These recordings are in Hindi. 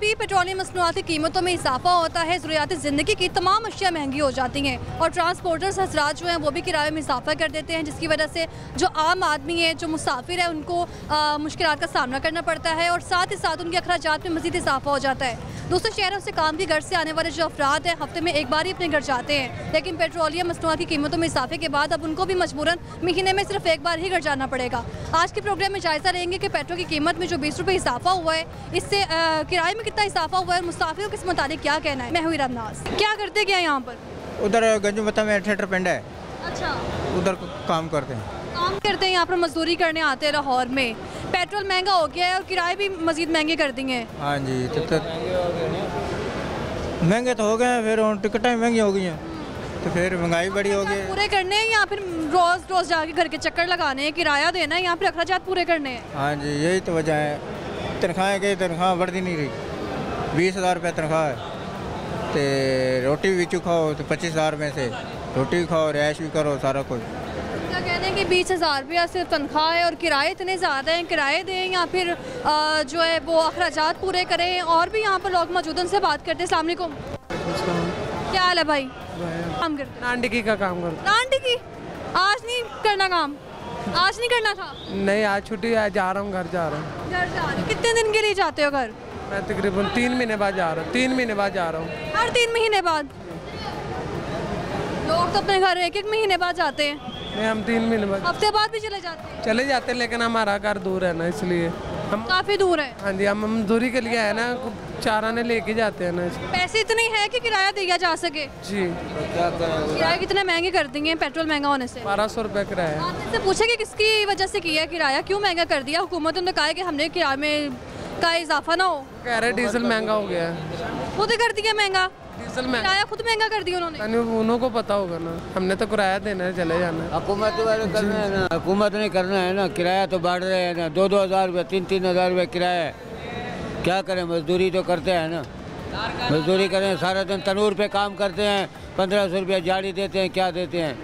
जब भी पेट्रोलियम मसनूआत की कीमतों में इजाफा होता है, ज़रूरियात ज़िंदगी की तमाम अशिया महंगी हो जाती हैं और ट्रांसपोर्टर्स हजरात जो हैं वो भी किराए में इजाफा कर देते हैं, जिसकी वजह से जो आम आदमी है, जो मुसाफिर है, उनको मुश्किलात का सामना करना पड़ता है और साथ ही साथ उनके अखराजात में मज़ीद इजाफा हो जाता है। दूसरे शहरों से काम के घर से आने वाले जो अफराद हैं हफ्ते में एक बार ही अपने घर जाते हैं, लेकिन पेट्रोलियम मसनूआत की कीमतों में इजाफे के बाद अब उनको भी मजबूरन महीने में सिर्फ एक बार ही घर जाना पड़ेगा। आज के प्रोग्राम में जायज़ा लेंगे कि पेट्रोल की कीमत में जो 20 रुपये इजाफा हुआ है, इससे किराए में कितना इजाफा हुआ है, मुसाफिरों के इस मुताबिक क्या कहना है। मैं हुई रमनास। क्या करते क्या यहाँ पर? उधर गंजुमता में थिएटर पिंड है। अच्छा, उधर काम करते हैं। काम करते हैं यहाँ पर, मजदूरी करने आते हैं लाहौर में। पेट्रोल महंगा हो गया है और किराए भी मजीद महंगे कर दिए। हाँ जी, तो महंगे तो हो गए हैं, फिर टिकटें महंगी हो गई हैं, तो फिर महंगाई बड़ी हो गई। पूरे करने हैं या फिर रोज़ रोज़ जाके घर के चक्कर लगाने हैं, किराया देना है, यहाँ पर अखराजात पूरे करने हैं? हाँ जी, यही तो वजह है। तनख्वाहें की तनख्वाह बढ़ती नहीं रही। 20,000 रुपये तनख्वाह है, तो रोटी भी खाओ तो 25,000 में से रोटी खाओ, रैश भी करो, सारा कुछ। क्या कहते हैं कि 20,000 रुपया सिर्फ तनख्वाह है और किराए इतने ज़्यादा हैं, किराए दें या फिर जो है वो अखराजात पूरे करें। और भी यहाँ पर लोग मौजूद, उनसे बात करते हैं। अस्सलाम वालेकुम, क्या हाल है भाई? काम करते? नानटिकी का काम करते। नानटिकी? आज नहीं करना काम? आज नहीं करना था? नहीं, आज छुट्टी है, जा रहा हूँ, घर जा रहा हूँ। घर जा रहे हो? कितने दिन के लिए जाते हो घर? मैं तकरीबन 3 महीने बाद जा रहा हूँ। 3 महीने बाद जा रहा हूँ। हर 3 महीने बाद? लोग तो अपने घर 1-1 महीने बाद जाते हैं। नहीं, हम 3 महीने बाद, हफ्ते बाद भी चले जाते हैं? चले जाते हैं, लेकिन हमारा घर दूर है ना, इसलिए हम काफ़ी दूर है। हाँ जी, हम मजदूरी के लिए है ना, चार आने लेके जाते हैं ना। पैसे इतने हैं कि किराया दिया जा सके? जी, किराया कितने महंगे कर दिए हैं महंगा होने से? 1200 रुपये किराया। आपसे पूछे कि किसकी वजह से किया है किराया, क्यों महंगा कर दिया? हुकूमत ने कहा है कि हमने किराए में का इजाफा ना हो। कह रहे डीजल महंगा हो गया है। खुद कर दिया महंगा? डीजल महंगा, किराया खुद महंगा कर दिया उन्होंने? उन्हों को पता होगा ना, हमने तो किराया देना है, चले जाना है। हुकूमत वाले करना है ना, हुकूमत ने करना है ना। किराया तो बढ़ रहे हैं ना, 2-2 हज़ार रुपये, 3-3 हज़ार रुपये किराया है। क्या करें, मजदूरी तो करते हैं ना। मजदूरी करें, सारा दिन तनूर पे काम करते हैं, 1500 रुपया जाड़ी देते हैं, क्या देते हैं।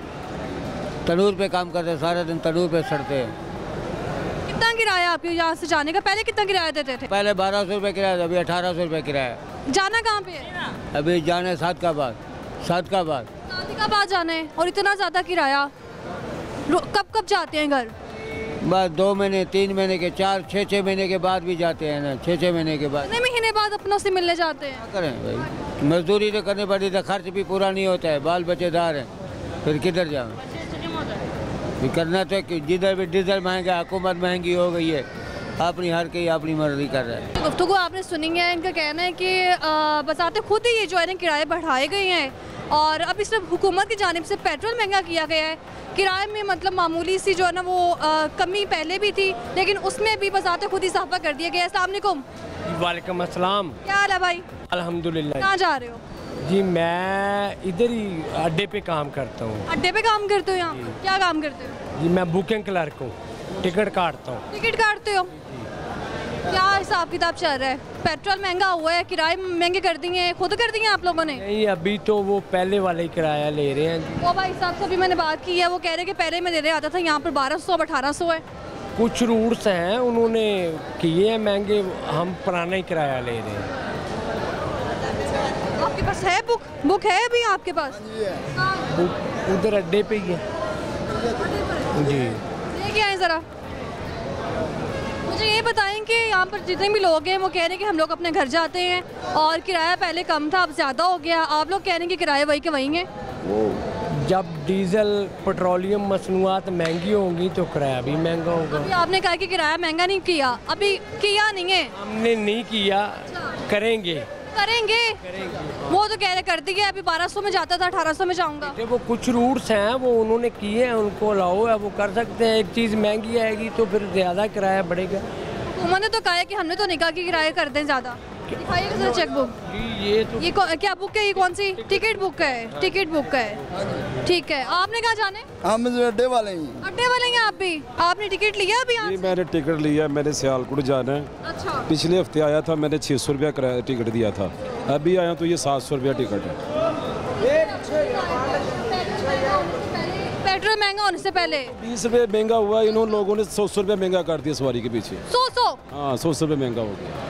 तनूर पे काम करते हैं, सारा दिन तनूर पे सड़ते हैं। कितना किराया आपके यहाँ से जाने का? पहले कितना किराया देते थे? पहले 1200 रुपये किराया था, अभी 1800 रुपये किराया। जाना कहाँ पे है? अभी जाना है सादकाबाद। सादकाबाद जाना है और इतना ज़्यादा किराया? कब कब जाते हैं घर? बस 2 महीने, 3 महीने के, 4-6 महीने के बाद भी जाते हैं ना। 6 महीने के बाद। कितने महीने बाद अपनों से मिलने जाते हैं? क्या करें भाई, मजदूरी तो करनी पड़ती है, खर्च भी पूरा नहीं होता है, बाल बच्चेदार हैं, फिर किधर जाऊँ? करना तो जिधर भी डीजल महंगा, हुकूमत महंगी हो गई है, अपनी हर कोई अपनी मर्जी कर रहा है। गुफ्तगू आपने सुनी है, इनका कहना है कि बताते खुद ही ये जो है ना किराए बढ़ाए गए हैं और अब इस हुकूमत की जानिब से पेट्रोल महंगा किया गया है। किराए में मतलब मामूली सी जो है ना वो कमी पहले भी थी, लेकिन उसमें भी बताते खुद ही इजाफा कर दिया गया है। अस्सलाम वालेकुम। वालेकुम अस्सलाम। क्या हाल है भाई? अल्हम्दुलिल्लाह। कहाँ जा रहे हो? जी, मैं इधर ही अड्डे पे काम करता हूँ। अड्डे पे काम करते हो? यहाँ क्या काम करते हो? जी, मैं बुकिंग क्लर्क हूँ, टिकट काटता हूँ। टिकट काटते हो? क्या हिसाब किताब चल रहा है? पेट्रोल महंगा हुआ है, किराए महंगे कर दिए हैं, खुद कर दिए हैं आप लोगों ने? नहीं, अभी तो वो पहले वाले ही किराया ले रहे हैं। वो भाई साहब से अभी मैंने बात की है, वो कह रहे कि पहले मैं देने आता था, यहाँ पर 1200 अब 1800 है। कुछ रूट्स हैं उन्होंने किए हैं महंगे, हम पुराना ही किराया ले रहे हैं। आपके पास है बुक है अभी आपके पास? उधर अड्डे पे ही है जी। लेके आए ज़रा, मुझे ये बताएं कि यहाँ पर जितने भी लोग हैं वो कह रहे हैं कि हम लोग अपने घर जाते हैं और किराया पहले कम था अब ज़्यादा हो गया, आप लोग कह रहे हैं कि किराए वही के वही हैं। वो जब डीजल पेट्रोलियम मसनूआत महंगी होंगी तो किराया भी महंगा होगा। अभी आपने कहा कि किराया महंगा नहीं किया, अभी किया नहीं है। हमने नहीं किया, करेंगे। वो तो कह रहे कर दिए, अभी 1200 में जाता था 1800 में जाऊंगा। वो कुछ रूट्स हैं वो उन्होंने किए हैं, उनको अलाउ है, वो कर सकते हैं। एक चीज़ महंगी आएगी तो फिर ज़्यादा किराया बढ़ेगा। उन्होंने तो कहा है कि हमने तो नहीं कहा कि किराया कर दें ज़्यादा। दिखाइएगा जरा चेक बुक। ये तो क्या बुक है? ये कौन सी टिकट बुक है? टिकट बुक है, ठीक है। आपने कहाँ जाने? हम अड्डे वाले हैं। अड्डे वाले हैं आप भी? आपने टिकट लिया अभी? जी, मैंने टिकट लिया, मैंने सियालकोट जाना है। अच्छा। पिछले हफ्ते आया था, मैंने 600 रुपया किराया टिकट दिया था, अभी आया तो ये 700 रुपया टिकट है। पेट्रोल महंगा होने से पहले 20 रुपये महंगा हुआ, इन्होंने लोगों ने 100 रुपया महंगा कर दिया सवारी के पीछे। 100? हाँ, 100 रुपये महंगा हो गया।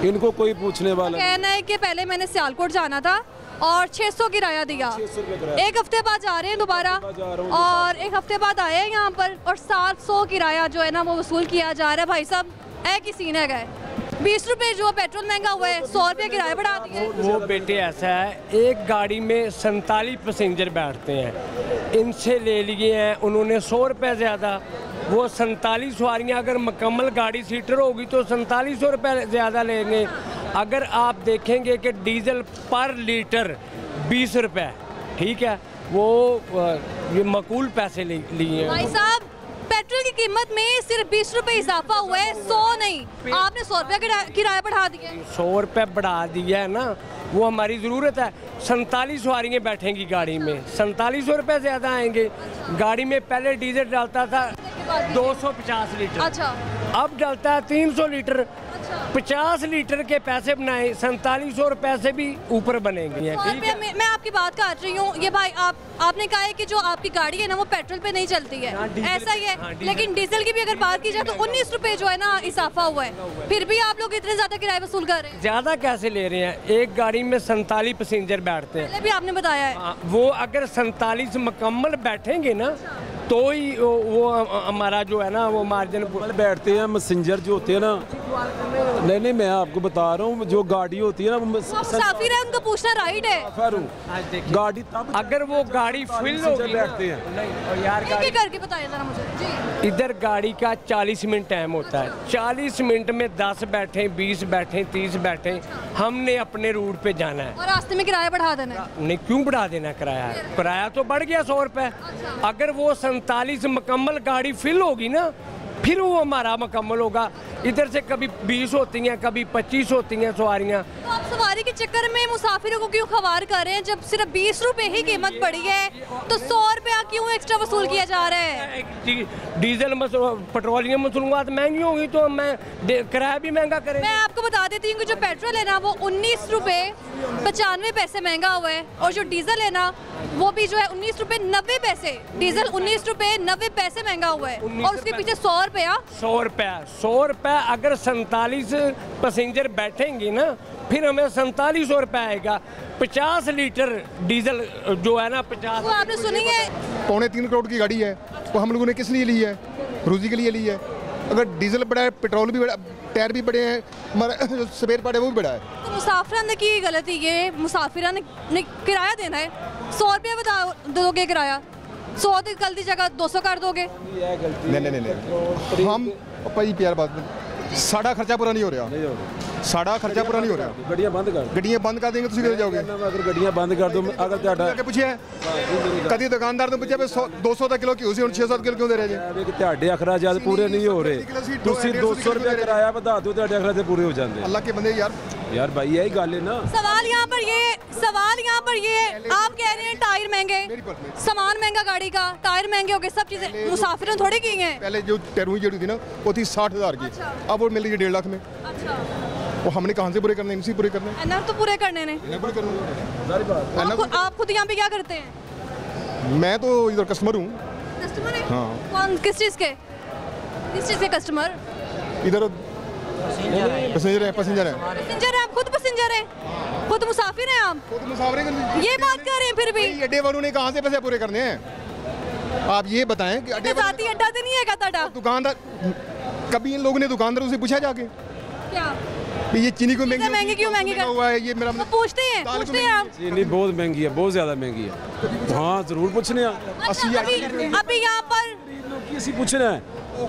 इनको कोई पूछने वाला कहना है कि पहले मैंने सियालकोट जाना था और 600 किराया दिया, एक हफ्ते बाद जा रहे हैं दोबारा और एक हफ्ते बाद आए हैं यहाँ पर और 700 किराया जो है ना वो वसूल किया जा रहा है। भाई साहब है कि सीन है गए 20 रुपए जो पेट्रोल महंगा हुआ है, 100 रुपये किराया बढ़ा दिए। वो बेटे ऐसा है, एक गाड़ी में 47 पैसेंजर बैठते हैं, इनसे ले लिए हैं उन्होंने 100 रुपये ज़्यादा। वो 47 सवारियाँ अगर मुकम्मल गाड़ी सीटर होगी तो 4700 रुपये ज़्यादा लेंगे। अगर आप देखेंगे कि डीजल पर लीटर 20 रुपये, ठीक है, वो ये माकूल पैसे लिए हैं। भाई साहब पेट्रोल की कीमत में सिर्फ 20 रुपए इजाफा हुआ है, 100 नहीं, आपने 100 रुपये किराया बढ़ा दिया। 100 रुपये बढ़ा दिया है ना, वो हमारी ज़रूरत है। 47 सवारियाँ बैठेंगी गाड़ी में, 4700 रुपये ज़्यादा आएंगे। गाड़ी में पहले डीजल डालता था 250 लीटर, अच्छा अब डालता है 300 लीटर। 50 लीटर के पैसे बनाए, 4700 रुपये से भी ऊपर बनेंगे। ठीक है, मैं आपकी बात कर रही हूँ, ये भाई आपने कहा है कि जो आपकी गाड़ी है ना वो पेट्रोल पे नहीं चलती है, ऐसा ही है, लेकिन डीजल की भी अगर बात की जाए तो 19 रुपए जो है ना इजाफा हुआ है, फिर भी आप लोग इतने ज्यादा किराया वसूल कर रहे हैं। ज्यादा कैसे ले रहे हैं? एक गाड़ी में 47 पैसेंजर बैठते हैं, पहले भी आपने बताया है। वो अगर 47 मुकम्मल बैठेंगे ना तो ही वो हमारा जो है ना वो मार्जिन बैठते हैं। मैसेंजर जो होते हैं ना, नहीं मैं आपको बता रहा हूँ, जो गाड़ी होती है ना मुसाफिर है, उनका पूछना राइट है। गाड़ी तब अगर वो गाड़ी फिल होगी बैठते हैं नहीं यार, गाड़ी करके बताइए जरा मुझे जी। इधर गाड़ी का 40 मिनट टाइम होता है, 40 मिनट में 10 बैठे, 20 बैठे, 30 बैठे, हमने अपने रूट पे जाना है और रास्ते में किराया बढ़ा देना है। नहीं, क्यों बढ़ा देना किराया? किराया तो बढ़ गया 100 रुपये। अगर वो 47 मुकम्मल गाड़ी फिल होगी ना फिर वो हमारा मुकम्मल होगा। इधर से कभी 20 होती हैं, कभी 25 होती हैं सवारियाँ। तो आप सवारी के चक्कर में मुसाफिरों को क्यों खवार कर रहे हैं? जब सिर्फ 20 रुपए ही कीमत बढ़ी है तो 100 रुपया क्यों एक्स्ट्रा वसूल किया जा रहा है? डीजल पेट्रोलियम मसनूआत महंगी होगी तो मैं किराया भी महंगा करें। मैं आपको बता देती हूँ कि जो पेट्रोल है ना वो 19 रुपए 95 पैसे महंगा हुआ है और जो डीजल है ना वो भी जो है 19 रुपए 90 पैसे। डीजल 19 रुपए 90 पैसे महंगा हुआ है और उसके पीछे 100 रुपया 100 रुपया अगर 47 पैसेंजर बैठेंगे ना फिर हमें 4700 रुपये आएगा। 50 लीटर डीजल जो है ना 50। वो आपने सुनी है, 3.25 करोड़ की गाड़ी है, वो हम लोगों ने किस लिए ली है? रोजी के लिए ली है। अगर डीजल बढ़ा है, पेट्रोल भी बढ़ा, टायर भी बढ़े हैं, हमारा जो स्पेयर पार्ट है वो भी बढ़ा है। तो मुसाफिर ने की गलती ये, मुसाफिर ने किराया देना है, 100 रुपये बता दोगे किराया, 100 की गलती जगह 200 कर दोगे। नहीं हम भाई प्यार बात, साढ़ा खर्चा पूरा नहीं हो रहा, साढ़ा खर्चा पूरा नहीं हो रहा। गड्डियां बंद कर देंगे ਤੁਸੀਂ ਕਿੱਥੇ ਜਾਓਗੇ? अगर गड्डियां बंद कर दो, अगर ਤੁਹਾਡਾ ਕੇ ਪੁੱਛਿਆ ਕਦੀ ਦੁਕਾਨਦਾਰ ਨੂੰ ਪੁੱਛਿਆ ਵੀ 200 ਦਾ ਕਿਲੋ ਘਿਓ ਸੀ ਹੁਣ 6-7 ਕਿਲੋ ਕਿਉਂ ਦੇ ਰਹੇ ਜੀ? ਕਿ ਤੁਹਾਡੇ ਅਖਰਾਜਾਤ ਪੂਰੇ ਨਹੀਂ ਹੋ ਰਹੇ, ਤੁਸੀਂ 200 रुपये किराया ਵਧਾ ਦਿਓ, ਤੁਹਾਡੇ ਅਖਰਾਜਾਤ ਪੂਰੇ ਹੋ ਜਾਂਦੇ। ਅੱਲਾਹ ਕੇ ਬੰਦੇ यार भाई यही गल है ना। सवाल यहाँ पर ये आप कह रहे हैं टायर महंगे, सामान महंगा गाड़ी का, टायर महंगे हो गए, सब चीजें मुसाफिरों थोड़ी की हैं। पहले जो टेरू जेडी थी ना वो थी 60,000 की, अब वो मिल रही है 1.5 लाख में। अच्छा, वो हमने कहाँ से पूरे करने, इनसे पूरे करने, एनआर तो पूरे करने ने। आप खुद यहाँ पे क्या करते हैं? मैं तो इधर कस्टमर हूँ। कस्टमर है? हाँ। कौन, किस चीज़ के कस्टमर? इधर पैसेंजर है। पैसेंजर है आप? खुद पैसेंजर हैं, खुद मुसाफिर हैं आप? खुद मुसाफिर ये बात कर रहे हैं फिर भी? अड्डे वालों ने कहाँ से पैसे पूरे करने हैं? आप ये बताएं कि अड्डे जाती अड्डा तो नहीं है क्या? दुकानदार, कभी इन लोगों ने दुकानदारों से पूछा जाके क्या ये चीनी को महंगी क्यों महंगी कर हुआ है? ये मेरा तो पूछते हैं आप? चीनी बहुत महंगी है, बहुत ज़्यादा महंगी है। हाँ जरूर पूछने अभी यहाँ पर पूछना है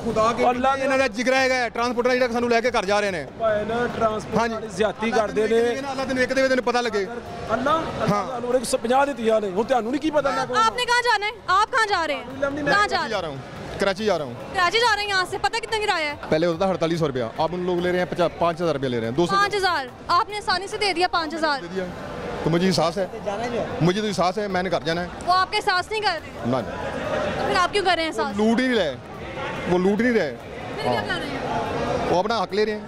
खुदा के ਇਹਨਾਂ ਦਾ ਜਿਗਰਾ ਹੈਗਾ ਟਰਾਂਸਪੋਰਟਰ ਜਿਹੜਾ ਸਾਨੂੰ ਲੈ ਕੇ ਘਰ ਜਾ ਰਹੇ ਨੇ। ट्रांसपोर्ट ਜ਼ਿਆਤੀ ਕਰਦੇ ਨੇ। ਅੱਲਾ ਤੈਨੂੰ ਇੱਕ ਦੇ ਵੇ ਤੈਨੂੰ ਪਤਾ ਲੱਗੇ। ਅੱਲਾ ਨੂੰ 150 ਦਿੱਤੀਆਂ ਨੇ, ਹੁਣ ਤੁਹਾਨੂੰ ਨਹੀਂ ਕੀ ਪਤਾ ਨਾ। आपने कहाँ जाना है? आप कहाँ जा रहे हैं? कहाँ जा रहे हैं? कराची जा रहा हूँ। कराची जा रहे हैं यहाँ से? पता कितना किराया है? पहले होता था 4800 रुपया, अब उन लोग ले रहे हैं 5,000 रुपया ले रहे हैं। 5,000 आपने आसानी से दे दिया। 5,000 तो मुझे एहसास है, मुझे तो एहसास है मैंने घर जाना है। वो आपके एहसास नहीं कर रहे, ना फिर आप क्यों कर रहे हैं एहसास? लूट ही नहीं रहे, वो लूट नहीं रहे, फिर क्या कर रहे हैं? वो अपना हक ले रहे हैं।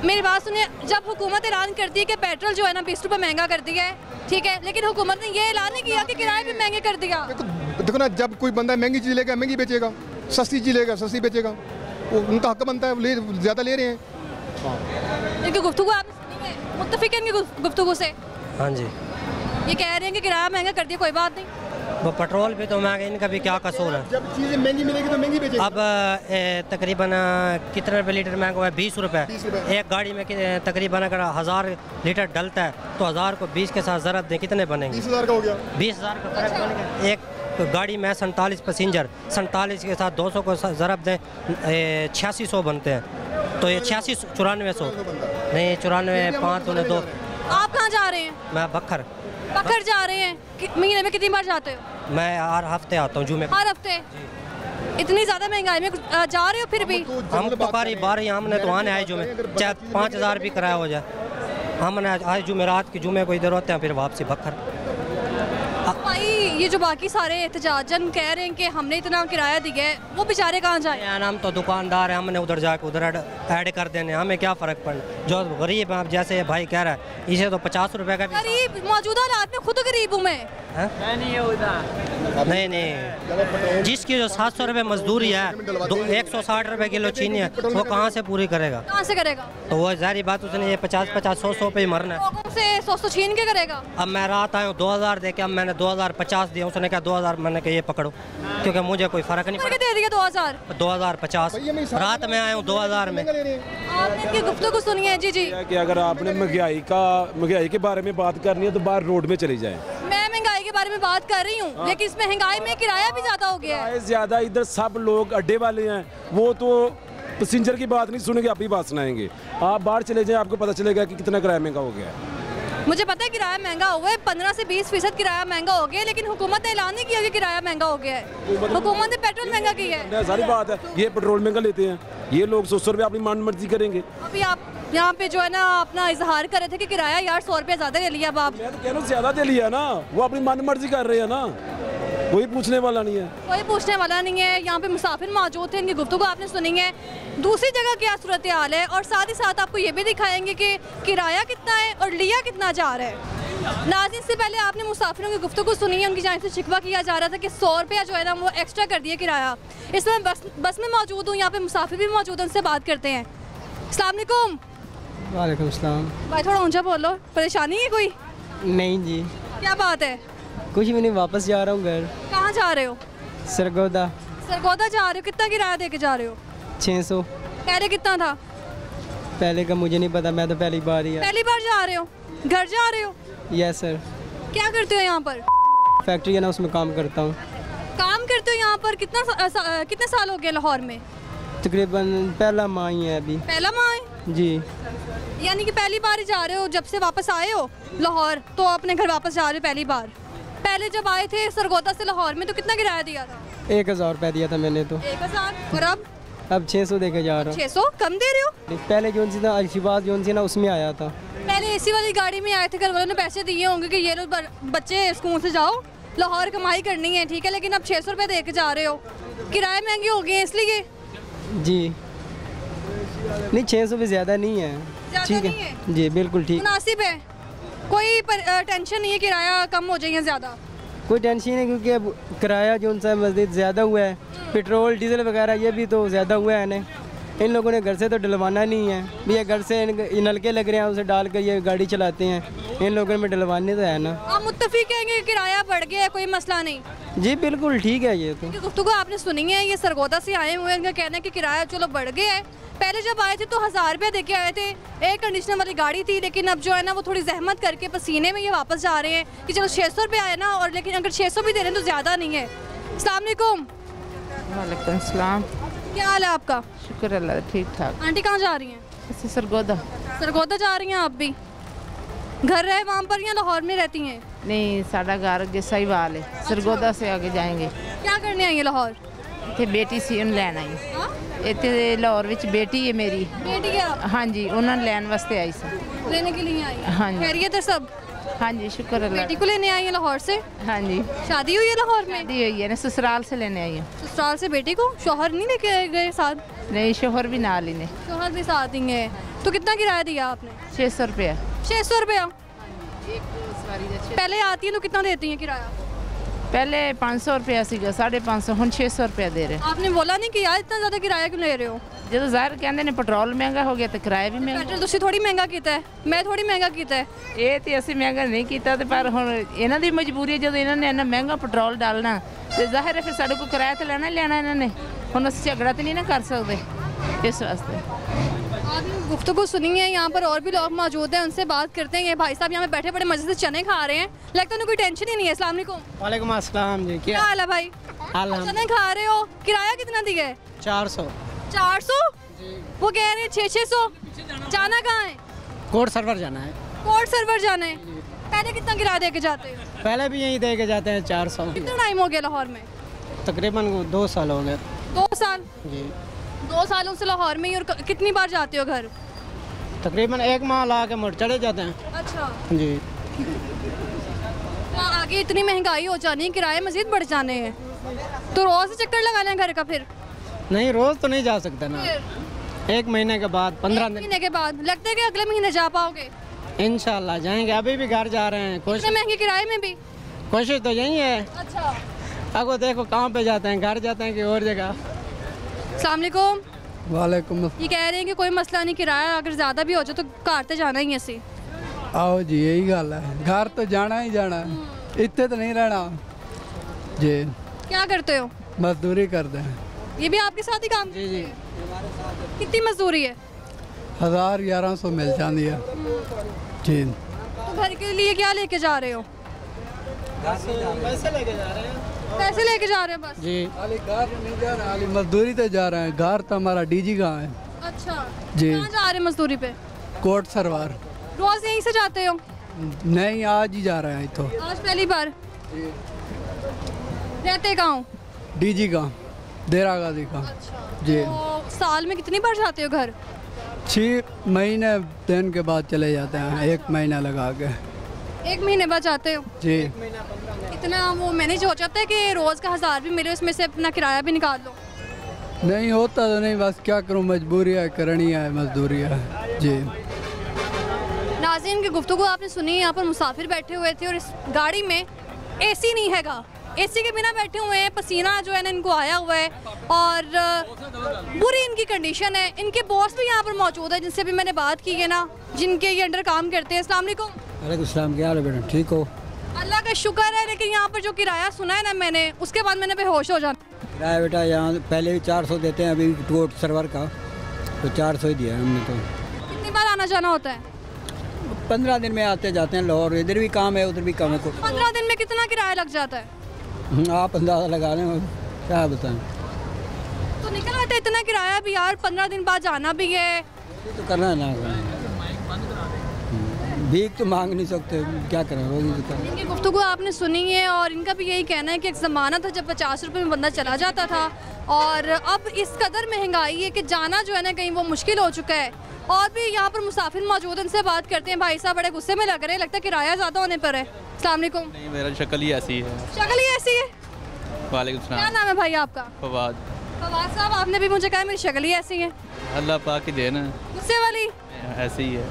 मेरी बात सुनिए, जब हुकूमत ऐलान करती है कि पेट्रोल जो है ना 20 रुपये महंगा कर दिया है, ठीक है, लेकिन हुकूमत ने ये ऐलान नहीं किया कि किराए भी महंगे कर दिया। देखो ना, जब कोई बंदा महंगी चीज़ लेगा महंगी बेचेगा, सस्ती चीज़ लेगा सस्ती बेचेगा, वो उनका हक बनता है, ज़्यादा ले रहे हैं। इनकी गुफ्तगू आप मुत्तफिक हैं इनकी गुफ्तगू से? हाँ जी। ये कह रहे हैं कि किराया महंगा कर दिया, कोई बात नहीं। वो पेट्रोल भी तो महंगा, इनका भी क्या कसूर है? जब चीज़ें महंगी मिलेगी तो महंगी बेचेंगे। अब तकरीबन कितने रुपये लीटर महंगा हुआ है? 20 रुपये। एक गाड़ी में तकरीबन अगर 1000 लीटर डलता है तो 1000 को 20 के साथ ज़रब दें, कितने बनेंगे? 20,000 का हो गया। 20,000 का फर्क बन गया। एक गाड़ी में 47 पैसेंजर, 47 के साथ 200 को ज़रब दें, 8600 बनते हैं। तो ये 86 9400 नहीं, 94 5 2। आप कहाँ जा रहे हैं? मैं बखर जा रहे हैं। महीने में कितनी बार जाते हो? मैं हर हफ्ते आता हूँ जुमे। हर हफ्ते? इतनी ज़्यादा महंगाई में जा रहे हो फिर भी? हम तो बार हमने तो आने आए जुमे, चाहे 5000 भी किराया हो जाए, हमने आज जुमेरात की जुमे को इधर होते हैं, फिर वापसी बखर। भाई ये जो बाकी सारे एहतजाजन कह रहे हैं कि हमने इतना किराया दिया है, वो बेचारे कहाँ जाए? हम तो दुकानदार हैं, हमने उधर जाके उधर ऐड कर देने, हमें क्या फ़र्क पड़ना। जो गरीब है, आप जैसे भाई कह रहा है, इसे तो 50 रुपये का गरीब मौजूदा हालात में खुद गरीब हूँ मैं। नहीं, जिसकी जो 700 रुपये मजदूरी है, 160 रुपये किलो चीनी है, वो कहाँ से पूरी करेगा? कहाँ से करेगा? तो वो जारी बात, उसने ये 50 100 पे ही मरना है। लोगों से 100 छीन के करेगा। अब मैं रात आया हूँ 2000 दे के, अब मैंने 2050 दिया, उसने कहा 2000, मैंने कहा ये पकड़ो, क्योंकि मुझे कोई फ़र्क नहीं पड़ा। दे दिया 2050 रात में आया हूँ 2000 में। आपने इनकी गुफ्तगू सुनी है? जी जी। कि अगर आपने महंगाई के बारे में बात करनी है तो बाहर रोड में चली जाए। मैं महंगाई के बारे में बात कर रही हूँ, लेकिन इस महंगाई में किराया भी ज़्यादा हो गया है। ज़्यादा इधर सब लोग अड्डे वाले हैं, वो तो पैसेंजर की बात नहीं सुनेंगे, आप ही बात सुनाएंगे। आप बाहर चले जाएं, आपको पता चलेगा कि कितना किराया महंगा हो गया है। मुझे पता है किराया महंगा हुआ है, 15 से 20% किराया महंगा हो गया है, लेकिन हुकूमत ने ऐलान नहीं किया कि किराया महंगा हो गया है। हुकूमत ने पेट्रोल महंगा किया है। सारी बात है, ये पेट्रोल महंगा लेते हैं, ये लोग 100 रुपये अपनी मान मर्जी करेंगे। अभी आप यहाँ पे जो है ना अपना इजहार कर रहे थे कि किराया यार 100 रुपये ज़्यादा ले लिया। अब आप मैं तो कह रहा हूँ ज़्यादा दे लिया ना, वो अपनी मन मर्जी कर रहे हैं ना, कोई पूछने वाला नहीं है। कोई पूछने वाला नहीं है। यहाँ पे मुसाफिर मौजूद थे, इनकी गुफ्तगू आपने सुनी है। दूसरी जगह क्या सूरत हाल है, और साथ ही साथ आपको ये भी दिखाएंगे कि किराया कितना है और लिया कितना जा रहा है। नाज़रीन, से पहले आपने मुसाफिरों की गुफ्तगू सुनी है, उनकी जानिब से शिकवा किया जा रहा था कि 100 रुपया जो है ना वो एक्स्ट्रा कर दिया किराया। इसमें बस में मौजूद हूँ, यहाँ पे मुसाफिर भी मौजूद हैं, उनसे बात करते हैं। अस्सलाम वालेकुम। वालेकुम सलाम। भाई थोड़ा ऊंचा बोलो, परेशानी है कोई? नहीं जी। क्या बात है? कुछ भी नहीं, वापस जा रहा हूँ घर। कहाँ जा रहे हो? सरगोदा। सरगोदा जा रहे हो? कितना किराया दे के जा रहे हो? 600। पहले कितना था? पहले का मुझे नहीं पता, मैं तो पहली बार ही। पहली बार जा रहे हो? घर जा रहे हो? Yes sir. क्या करते हो यहाँ पर? फैक्ट्री है ना, उसमें काम करता हूँ। काम करते हो यहाँ पर? कितने साल हो गए लाहौर में? तकरीबन पहला माह ही है अभी। पहला माह है जी। यानी कि पहली बार ही जा रहे हो? जब से वापस आए हो लाहौर तो अपने घर वापस जा रहे हो पहली बार? पहले जब आए थे सरगोदा से लाहौर में तो कितना किराया दिया था? 1000 रुपया दिया था मैंने तो। 1000? और अब 600 दे के जा रहा हूँ। 600 कम दे रहे हो? पहले जो सी था अल्शिबाज जो सी ना, उसमें आया था। पहले एसी वाली गाड़ी में आए थे, घर वालों ने पैसे दिए होंगे कि ये लो बच्चे स्कूल से जाओ, लाहौर कमाई करनी है, ठीक है, लेकिन अब 600 रुपये दे के जा रहे हो। किराए महंगे हो गए इसलिए? जी नहीं, 600 भी ज़्यादा नहीं है। ठीक है जी, बिल्कुल ठीक, मुनासिब है, कोई टेंशन नहीं है किराया कम हो जाए ज़्यादा? कोई टेंशन नहीं, क्योंकि अब किराया जो उनसे मज़ीद ज़्यादा हुआ है, पेट्रोल डीजल वगैरह ये भी तो ज़्यादा हुआ है ना। इन लोगों ने घर से तो डलवाना नहीं है, भैया घर से नलके लग रहे हैं, उसे डाल कर ये गाड़ी चलाते हैं, इन लोगों में डलवाने तो है ना। आप मुत्तफिक कहेंगे किराया बढ़ गया है, कोई मसला नहीं? जी बिल्कुल ठीक है। ये तो गुफ्तगू आपने सुनी है, ये सरगोदा से आए हुए हैं, इनका कहना है कि किराया चलो बढ़ गया है। पहले जब आए थे तो 1000 रुपया दे के आए थे, एयर कंडीशनर वाली गाड़ी थी, लेकिन अब जो है ना वो थोड़ी जहमत करके पसीने में ये वापस जा रहे हैं कि चलो 600 रुपये आए ना, और लेकिन अगर 600 भी दे रहे हैं तो ज़्यादा नहीं है। अस्सलाम वालेकुम। वालेकुम सलाम। क्या हाल है आपका? शुक्र अल्लाह, ठीक ठाक। आंटी कहाँ जा रही हैं? सरगोदा। सरगोदा जा रही हैं आप भी? घर रहे वहाँ पर या लाहौर में रहती हैं? नहीं, साड़ा घर जैसा ही वाल है। सरगोदा से आगे जाएंगे। क्या करने आई है लाहौर? इतने बेटी सी उन लैन आई। इतने लाहौर विच बेटी है मेरी। बेटी है? हाँ जी, उन्होंने लैन वास्ते आई सी। लेने के लिए आई? हाँ जी। खैरियत है सब? हाँ जी, शुक्र अल्लाह। बेटी को लेने आई है लाहौर से? हाँ जी। शादी हुई है लाहौर में? शादी हुई है ना, ससुराल से लेने आई हूँ। ससुराल से बेटी को? शोहर नहीं लेके गए साथ? नहीं, शोहर भी ना लेने। शोहर भी साथ ही है। तो कितना किराया दिया आपने? 600 रुपया। 600 रुपया? पहले आती है तो कितना देती हैं किराया? पहले 500 रुपया सीगा, 550, हम 600 रुपया दे रहे। आपने बोला नहीं कि यार इतना ज़्यादा किराया क्यों ले रहे हो? ਜਦੋਂ ਜ਼ਾਹਿਰ ਕਹਿੰਦੇ ਨੇ ਪੈਟਰੋਲ ਮਹਿੰਗਾ ਹੋ ਗਿਆ ਤੇ ਕਿਰਾਇਆ ਵੀ ਮਹਿੰਗਾ। ਪੈਟਰੋਲ ਤੁਸੀਂ ਥੋੜੀ ਮਹਿੰਗਾ ਕੀਤਾ ਹੈ, ਮੈਂ ਥੋੜੀ ਮਹਿੰਗਾ ਕੀਤਾ ਹੈ। ਇਹ ਤੇ ਅਸੀਂ ਮਹਿੰਗਾ ਨਹੀਂ ਕੀਤਾ ਤੇ ਪਰ ਹੁਣ ਇਹਨਾਂ ਦੀ ਮਜਬੂਰੀ ਹੈ, ਜਦੋਂ ਇਹਨਾਂ ਨੇ ਇੰਨਾ ਮਹਿੰਗਾ ਪੈਟਰੋਲ ਡਾਲਣਾ ਤੇ ਜ਼ਾਹਿਰ ਹੈ ਫਿਰ ਸਾਡੇ ਕੋਲ ਕਿਰਾਇਆ ਤਾਂ ਲੈਣਾ ਹੀ ਲੈਣਾ ਇਹਨਾਂ ਨੇ। ਹੁਣ ਅਸੀਂ ਝਗੜਾ तो नहीं ना कर सकते इस वास्ते। आपने गुफ्तगू सुनी है, यहाँ पर और भी लोग मौजूद हैं, उनसे बात करते हैं। ये भाई साहब यहाँ पे बैठे बड़े मजे से चने खा रहे हैं, लगता है उन्हें कोई टेंशन ही नहीं है। अस्सलाम वालेकुम। वालेकुम अस्सलाम जी, क्या हाल है भाई? चने खा रहे हो, किराया कितना दिया है? 400। 400? वो कह रहे हैं 600। जाना कहाँ है? कोर्ट सर्वर जाना है। कोर्ट सर्वर जाना है। पहले कितना किराया दे के जाते हैं? पहले भी यहीं दे के जाते हैं 400। कितना टाइम हो गया लाहौर में? तकरीबन 2 साल हो गए। 2 साल जी। 2 सालों से लाहौर में ही। और कितनी बार जाते हो घर? तकरीबन 1 माह ला के मुड़ चले जाते हैं। अच्छा जी। तो आगे इतनी महंगाई हो जानी है, किराए मजीद बढ़ जाने हैं, तो रोज से चक्कर लगा लें घर का। फिर नहीं, रोज़ तो नहीं जा सकते ना। 1 महीने के बाद, 15 दिन महीने के बाद। लगता है कि अगले महीने जा पाओगे? इंशाल्लाह जाएंगे। अभी भी घर जा रहे हैं। इतने महंगे किराए में भी? कोशिश तो यही है। अच्छा। अब वो देखो कहाँ पे जाते हैं, घर जाते हैं कि और जगह। अस्सलाम वालेकुम। वालेकुम। ये कह रहे हैं कि कोई मसला नहीं, किराया अगर ज़्यादा भी हो जाए तो घर तो जाना ही है सी। आओ जी, यही गल है, घर तो जाना ही जाना है, इतने तो नहीं रहना जी। क्या करते हो? मजदूरी करते हैं। ये भी आपके साथ ही काम? जी जी। कितनी मजदूरी है? 1000-1100 मिल जाती है जी। तो घर के लिए क्या लेके जा रहे हो? पैसे लेके जा रहे हैं। पैसे लेके जा रहे हैं बस? जी। घर नहीं जा रहे, खाली मजदूरी तो जा रहे हैं। घर तो हमारा डीजी गाँव है। अच्छा जी। कहाँ जा रहे हैं मजदूरी पे? कोट सरवार। रोज यहीं से जाते हो? नहीं, आज ही जा रहे हैं। तो आज पहली बार? रहते कहाँ हो? डीजी गाँव, देरा गाजी का। जी। तो साल में कितनी बार जाते हो घर? 6 महीने दिन के बाद चले जाते हैं, 1 महीना लगा के। 1 महीने बाद जाते हो? जी। इतना वो मैनेज हो जाता है कि रोज़ का 1000 भी मेरे, उसमें से अपना किराया भी निकाल लो? नहीं होता तो नहीं, बस क्या करूँ, मजबूरी है, करनी है, मजदूरी है जी। नाज़रीन की गुफ्तगू आपने सुनी। यहाँ पर मुसाफिर बैठे हुए थे और इस गाड़ी में एसी नहीं हैगा, एसी के बिना बैठे हुए हैं। पसीना जो है ना इनको आया हुआ है और बुरी इनकी कंडीशन है। इनके बॉस भी यहाँ पर मौजूद है, जिनसे भी मैंने बात की है ना, जिनके ये अंडर काम करते हैं। अस्सलाम वालेकुम। वालेकुम सलाम, क्या हाल है बेटा, ठीक हो? अल्लाह का शुक्र है, लेकिन यहाँ पर जो किराया सुना है ना मैंने, उसके बाद मैंने बेहोश हो जाना। किराया बेटा यहाँ पहले भी 400 देते हैं, अभी कोर्ट सर्वर का तो 400 ही दिया है हमने। तो कितनी बार आना जाना होता है? 15 दिन में आते जाते हैं लाहौर, इधर भी काम है उधर भी काम है। 15 दिन में कितना किराया लग जाता है? आप अंदाजा लगा रहे हैं, क्या बताएं। तो निकल आता है इतना किराया भी यार, 15 दिन बाद जाना भी है तो करना है ना, भीख तो मांग नहीं सकते, क्या करें, रोजी तो करें। इनकी गुफ्तगू आपने सुनी है और इनका भी यही कहना है कि एक ज़माना था जब 50 रुपये में बंदा चला जाता था और अब इस कदर महंगाई है कि जाना जो है ना कहीं वो मुश्किल हो चुका है। और भी यहाँ पर मुसाफिर मौजूद, उनसे बात करते हैं। भाई साहब बड़े गुस्से में लग रहे हैं, लगता है किराया ज़्यादा होने पर है। अस्सलाम वालेकुम। नहीं, मेरा शक्ल ही ऐसी है। शक्ल ही ऐसी है? वालेकुम सलाम। क्या नाम है भाई आपका? फवाद। फवाद साहब, आपने भी मुझे कहा मेरी शक्ल ही ऐसी है। अल्लाह पाक की देन है, गुस्से वाली ऐसी ही है।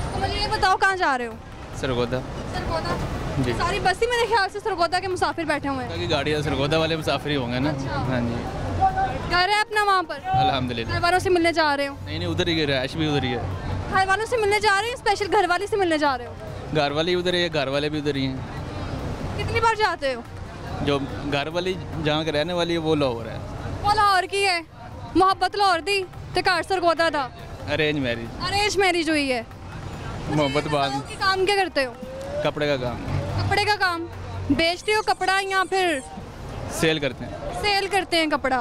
तो मुझे ये बताओ कहाँ जा रहे हो? सरगोदा। सरगोदा जी। सारी बस्ती मेरे ख्याल से सरगोदा के मुसाफिर बैठे हुए हैं। की गाड़ी है, सरगोदा वाले मुसाफिर ही होंगे ना। हाँ जी। घर है अपना वहाँ पर? अल्हम्दुलिल्लाह। घर वालों से मिलने जा रहे हो? नहीं, उधर ही रैश भी उधर ही है। घर वालों से मिलने जा रहे हो, स्पेशल घर वाले से मिलने जा रहे हो? घर वाले उधर ही है, घर वाले भी उधर ही हैं। कितनी बार जाते हो? जो घर वाली जहाँ के रहने वाली है वो लाहौर है। वो लाहौर की है, मोहब्बत लाहौर दी ते घर सरगोदा था। Arrange marriage. अरेंज मैरिज हुई है। मोहब्बत बाद। काम क्या करते हो? कपड़े का काम। कपड़े का काम बेचते हो कपड़ा या फिर सेल करते हैं? सेल करते हैं कपड़ा।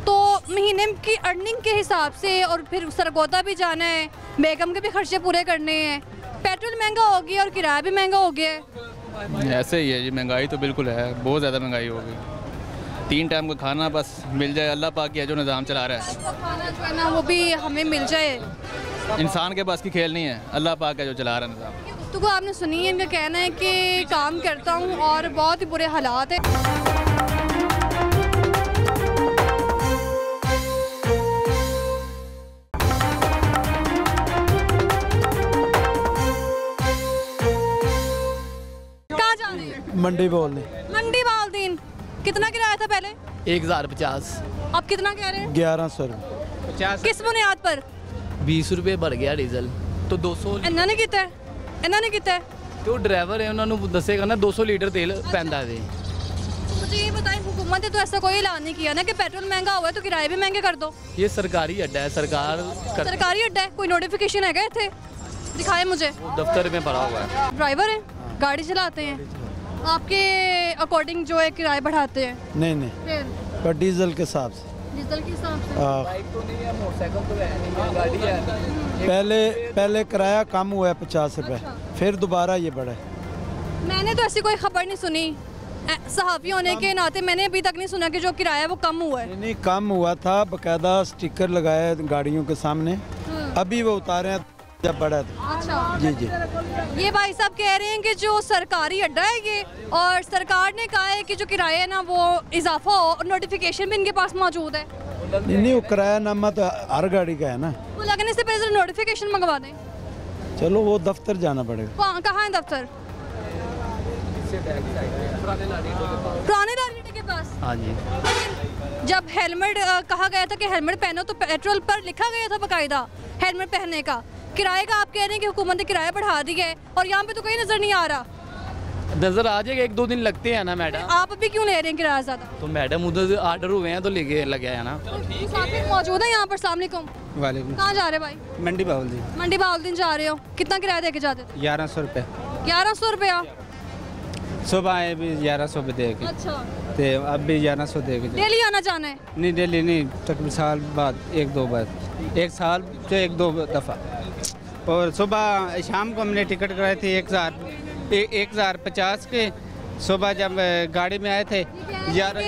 तो महीने की अर्निंग के हिसाब से और फिर सरगोदा भी जाना है, बेगम के भी खर्चे पूरे करने हैं, पेट्रोल महंगा हो गया और किराया भी महंगा हो गया है। ऐसे ही है जी, महंगाई तो बिल्कुल है, बहुत ज़्यादा महंगाई हो गई। 3 टाइम का खाना बस मिल जाए, अल्लाह पाक की जो निज़ाम चला रहा है, खाना जो है ना वो भी हमें मिल जाए, इंसान के पास की खेल नहीं है, अल्लाह पाक का जो चला रहा है निज़ाम। तो आपने सुनी है, इनका कहना है कि काम करता हूँ और बहुत ही बुरे हालात है। मंडी बोलने। मंडी बालदीन। कितना किराया था पहले? 1050। आप कितना कह रहे हैं? 1100 रुपये। किस बुनियाद पर? 20 रुपये बढ़ गया डीजल तो 200 इन्होंने कितना है? इन्होंने कितना है? तो ड्राइवर है उन्होंने दसेगा ना 200 लीटर तेल पैंदा है। मुझे ये बताएं, हुकूमत ने तो ऐसा कोई ऐलान नहीं किया ना कि पेट्रोल महंगा हुआ है तो किराए भी महंगे कर दो। ये सरकारी अड्डा है, सरकारी अड्डा है, कोई नोटिफिकेशन है क्या इतने? दिखाए मुझे। दफ्तर में पड़ा हुआ है। ड्राइवर हैं, गाड़ी चलाते हैं, आपके अकॉर्डिंग जो है किराए बढ़ाते हैं? नहीं पर डीजल के हिसाब से। डीजल के हिसाब से? बाइक तो नहीं है, मोटरसाइकिल तो है नहीं, गाड़ी है। पहले किराया कम हुआ है 50 रुपये, फिर दोबारा ये बढ़ा है। मैंने तो ऐसी कोई खबर नहीं सुनी, सहाफ़ी होने के नाते मैंने अभी तक नहीं सुना कि जो किराया है वो कम हुआ है। नहीं कम हुआ था, बकायदा स्टिकर लगाया है गाड़ियों के सामने, अभी वो उतारे हैं जब बढ़ा था। अच्छा जी। ये भाई साहब कह रहे हैं कि जो सरकारी अड्डा है ये, और सरकार ने कहा है कि जो किराया है ना वो इजाफा हो, और नोटिफिकेशन भी इनके पास मौजूद है। नहीं वो किराया नामा तो हर गाड़ी का है ना, वो लगने से पहले नोटिफिकेशन मंगवा दें। चलो वो दफ्तर जाना पड़ेगा। कहाँ है दफ्तर? पुराने लाड़ी के पास। हाँ जी। जब हेलमेट कहा गया था कि हेलमेट पहनो तो पेट्रोल पर लिखा गया था बकायदा हेलमेट पहनने का। किराए का आप कह रहे हैं कि हुकूमत ने किराया बढ़ा दिया है और यहाँ पे तो कहीं नजर नहीं आ रहा। नजर आ जाएगा, 1-2 दिन लगते हैं ना मैडम। आप अभी क्यों ले रहे हैं किराया ज्यादा? तो मैडम उधर ऑर्डर हुए हैं तो लगे है ना। मुसाफिर मौजूद है यहाँ पर। अस्सलाम वालेकुम। वालेकुम। कहाँ जा रहे भाई? मंडी बाउलदीन। मंडी बाउलदीन जा रहे हो, कितना किराया दे के जाते थे? 1100 रुपये। 1100 रुपया? सुबह आए भी 1100 रुपये दे के। अच्छा। तो अब भी 1100 दे के। डेली आना जाना है? नहीं डेली नहीं, तकरीबन साल बाद 1-2 बार, 1 साल से 1-2 दफ़ा। और सुबह शाम को हमने टिकट कराई थी 1050 के। सुबह जब गाड़ी में आए थे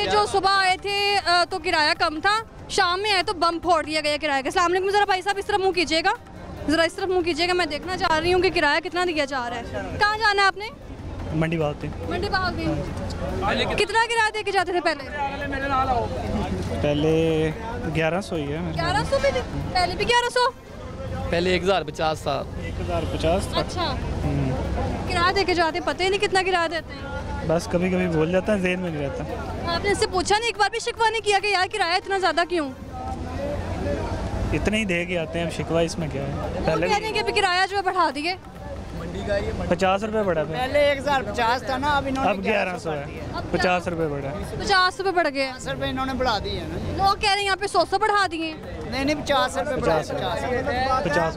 जो सुबह आए थे तो किराया कम था, शाम में आए तो बम फोड़ दिया गया किराया का। अस्सलाम वालेकुम। ज़रा भाई साहब इस तरफ मुँह कीजिएगा, ज़रा इस तरफ मुँह कीजिएगा, मैं देखना चाह रही हूँ कि किराया कितना दिया जा रहा है। कहाँ जाना है आपने? मंडी बाउलदीन। मंडी बाउलदीन। कितना किराया दे के जाते थे पहले? पहले 1100 ही है। 1100 भी? पहले भी 1100? पहले 1050 था। 1050 था। अच्छा। किराया दे के जाते, पता ही नहीं कितना किराया देते हैं। बस कभी कभी भूल जाता है, ज़हन में नहीं रहता। आपने इससे पूछा नहीं, एक बार भी शिकवा नहीं किया कि यार किराया इतना ज़्यादा क्यों? इतने ही दे के आते हैं, अब शिकवा इसमें क्या है? पहले कह रहे हैं कि अभी किराया जो है बढ़ा दिए। 50 रुपए बढ़ा था। पहले 1050 था ना, अब इन्होंने अब 1100 है। 50 रुपए बढ़ा। 50 रुपए बढ़ गए। 50 रुपए इन्होंने बढ़ा दिए ना। लोग कह रहे हैं यहाँ पे 100 बढ़ा दिए। नहीं 50 रुपए बढ़ा। 50।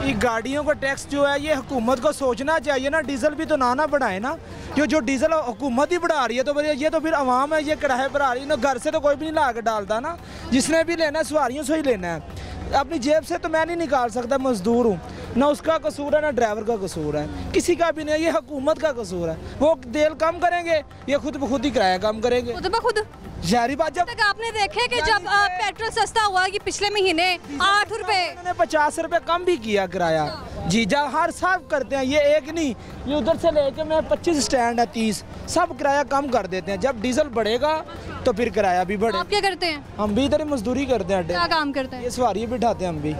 ये गाड़ियों का टैक्स जो है ये हुकूमत को सोचना चाहिए ना, डीजल भी तो ना बढ़ाए ना। जो डीजल हुकूमत ही बढ़ा रही है तो ये तो फिर आवाम है, ये किराए बढ़ा रही है ना। घर से तो कोई भी नहीं ला के डालता ना, जिसने भी लेना है सवारियों से ही लेना है। अपनी जेब से तो मैं नहीं निकाल सकता, मजदूर हूँ ना, उसका कसूर है ना ड्राइवर का कसूर है, किसी का भी नहीं, ये हुकूमत का कसूर है। वो तेल कम करेंगे, ये खुद ब खुद ही किराया कम करेंगे। खुद जारी बात। जब आपने देखे कि जब पेट्रोल सस्ता हुआ कि पिछले महीने 8 रुपए, उन्होंने 50 रुपए कम भी किया किराया। जी जा हर साहब करते हैं, ये एक नहीं, ये उधर से लेके मैं 25 स्टैंड है 30, सब किराया कम कर देते हैं। जब डीजल बढ़ेगा तो फिर किराया भी बढ़ेगा। आप क्या करते हैं? हम भी इधर मजदूरी करते हैं। क्या काम करते हैं? ये सवारी बिठाते हैं हम भी।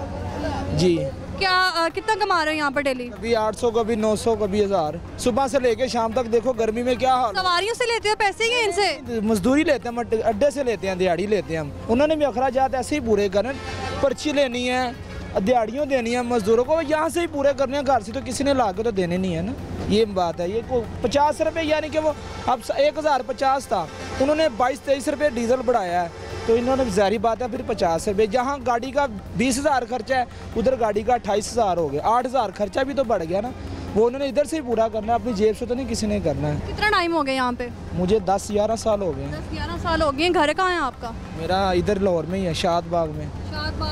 जी। क्या कितना कमा रहे हो यहाँ पर डेली? कभी 800, कभी 900, कभी 1000। सुबह से लेके शाम तक देखो गर्मी में क्या हाल। सवारियों से लेते हो पैसे या इनसे? मजदूरी लेते हैं, अड्डे से लेते हैं, दिहाड़ी लेते हैं हम। उन्होंने भी अखराजात ऐसे ही पूरे करने, पर्ची लेनी है, दिहाड़ियों देनी है मजदूरों को, यहाँ से ही पूरे करने हैं, घर से तो किसी ने ला के तो देने नहीं है ना। ये बात है। ये 50 रुपये यानी कि वो अब 1050 था, उन्होंने 22-23 रुपये डीजल बढ़ाया है, तो इन्होंने ज़ाहिर बात है फिर 50 रुपये। जहाँ गाड़ी का 20,000 खर्चा है, उधर गाड़ी का 28,000 हो गया, 8,000 खर्चा भी तो बढ़ गया ना। वो उन्होंने इधर से ही पूरा करना है, अपनी जेब से तो नहीं किसी ने करना है। कितना टाइम हो गया यहाँ पे? मुझे 10-11 साल हो गए। 10-11 साल हो गए। घर कहाँ है आपका? मेरा इधर लाहौर में ही है, शाद बाग में।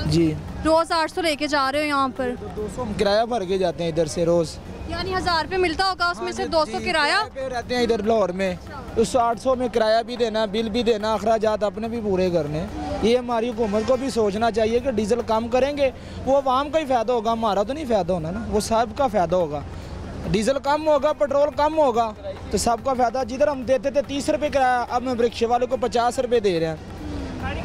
जी। रोज 800 लेके जा रहे हो यहाँ पर? 200 किराया भर के जाते हैं इधर से रोज, यानी 1000 रुपये मिलता होगा, उसमें से 200 किराया। रहते हैं इधर लाहौर में, उस 800 में किराया भी देना, बिल भी देना, अखराजात अपने भी पूरे करने। ये हमारी हुकूमत को भी सोचना चाहिए कि डीजल कम करेंगे, वो आवाम का ही फ़ायदा होगा, हमारा तो नहीं फ़ायदा होना ना, वो सब का फ़ायदा होगा। डीजल कम होगा, पेट्रोल कम होगा तो सबका फ़ायदा। जिधर हम देते थे 30 रुपये किराया, अब हम रिक्शे वाले को 50 रुपये दे रहे हैं।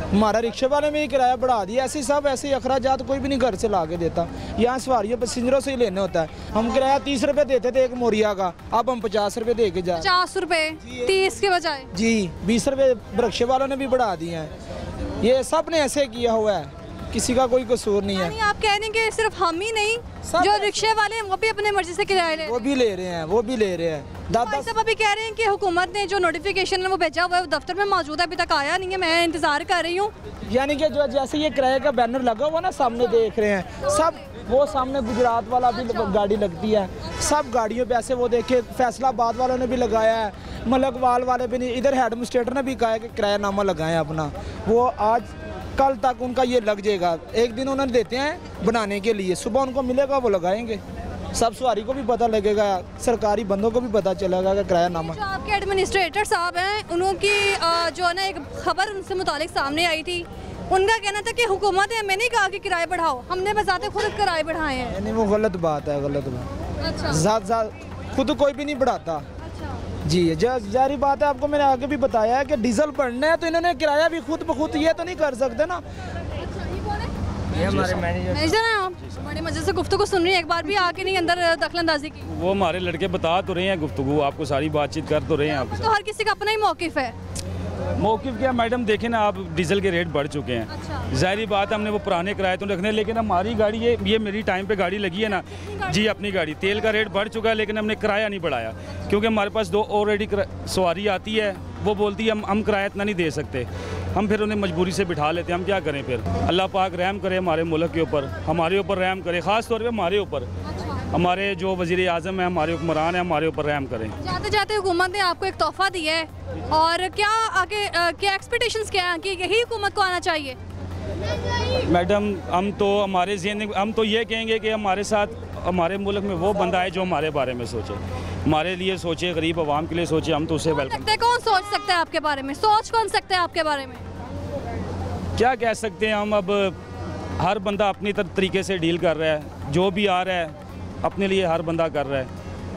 हमारा रिक्शे वाले में ही किराया बढ़ा दिया। ऐसे सब ऐसे अखराजात कोई भी नहीं घर से ला के देता, यहाँ सवारियों पैसेंजरों से ही लेने होता है। हम किराया 30 रुपये देते थे एक मोरिया का, अब हम 50 रुपये दे के जा। 50 रुपये 30 के बजाय? जी 20 रुपये रिक्शे वालों ने भी बढ़ा दिए हैं। ये सब ने ऐसे किया हुआ है, किसी का कोई कसूर नहीं है। यानी आप कह रहे हैं कि सिर्फ हम ही नहीं, जो रिक्शे वाले हैं वो भी अपने मर्जी से किराया ले वो भी ले रहे हैं, वो भी ले रहे हैं। भाई साहब अभी कह रहे हैं कि हुकूमत ने जो नोटिफिकेशन है वो भेजा हुआ है, वो दफ्तर में मौजूद है, अभी तक आया नहीं है, मैं इंतजार कर रही हूँ। यानी कि जो जैसे ये किराए का बैनर लगा हुआ ना, सामने देख रहे हैं सब, वो सामने गुजरात वाला भी गाड़ी लगती है, सब गाड़ियों पे ऐसे वो देखे, फैसलाबाद वालों ने भी लगाया है, मलकवाल वाले भी नहीं, इधर हेड एडमिनिस्ट्रेटर ने भी कहा है कि किरायानामा लगाएं अपना। वो आज कल तक उनका ये लग जाएगा, एक दिन उन्होंने देते हैं बनाने के लिए, सुबह उनको मिलेगा वो लगाएंगे, सब सवारी को भी पता लगेगा, सरकारी बंदों को भी पता चलेगा कि किरायानामा। जो आपके एडमिनिस्ट्रेटर साहब हैं, उनकी जो है ना एक खबर उनसे मुतालिक सामने आई थी, उनका कहना था कि हुकूमत ने हमें नहीं कहा कि किराए बढ़ाओ, हमने बजाते खुद किराए बढ़ाए हैं। नहीं, वो गलत बात है, गलत बात। अच्छा। खुद कोई भी नहीं बढ़ाता जी, जारी बात है। आपको मैंने आगे भी बताया है कि डीजल बढ़ना है तो इन्होंने किराया भी खुद ब खुद ये तो नहीं कर सकते ना। ये हमारे मैनेजर हैं आप, बड़े मजे से गुफ्तगू सुन रही हैं, एक बार भी आके नहीं अंदर दखलंदाजी की। वो हमारे लड़के बता तो रहे हैं, गुफ्तगू आपको सारी बातचीत कर तो रहे हैं। आप तो हर किसी का अपना ही मौकिफ है। मौकिफ क्या मैडम, देखें ना आप, डीजल के रेट बढ़ चुके हैं। अच्छा। जाहिर बात है हमने वो पुराने किराए तो रखने, लेकिन हमारी गाड़ी ये मेरी टाइम पे गाड़ी लगी है ना जी, अपनी गाड़ी, तेल का रेट बढ़ चुका है लेकिन हमने किराया नहीं बढ़ाया, क्योंकि हमारे पास 2 ऑलरेडी सवारी आती है, वो बोलती है हम किराया इतना नहीं दे सकते, हम फिर उन्हें मजबूरी से बिठा लेते हैं। हम क्या करें फिर? अल्लाह पाक रहम करे हमारे मुल्क के ऊपर, हमारे ऊपर रहम करे, ख़ास तौर पे हमारे ऊपर, हमारे जो वज़ीर आज़म है, हमारे हुक्मरान है, हमारे ऊपर रहम करें। जाते जाते हुकूमत ने आपको एक तोहफा दिया है, और क्या आगे क्या एक्सपेक्टेशंस क्या हैं कि यही हुकूमत को आना चाहिए? मैडम हम तो हमारे ज़हन, हम तो ये कहेंगे कि हमारे साथ हमारे मुल्क में वो बंदा है जो हमारे बारे में सोचे, हमारे लिए सोचे, गरीब आवाम के लिए सोचे, हम तो उसे वेलकम। कौन सोच सकता है आपके बारे में? सोच कौन सकता है आपके बारे में? क्या कह सकते हैं हम, अब हर बंदा अपनी तरीके से डील कर रहा है, जो भी आ रहा है अपने लिए हर बंदा कर रहा है।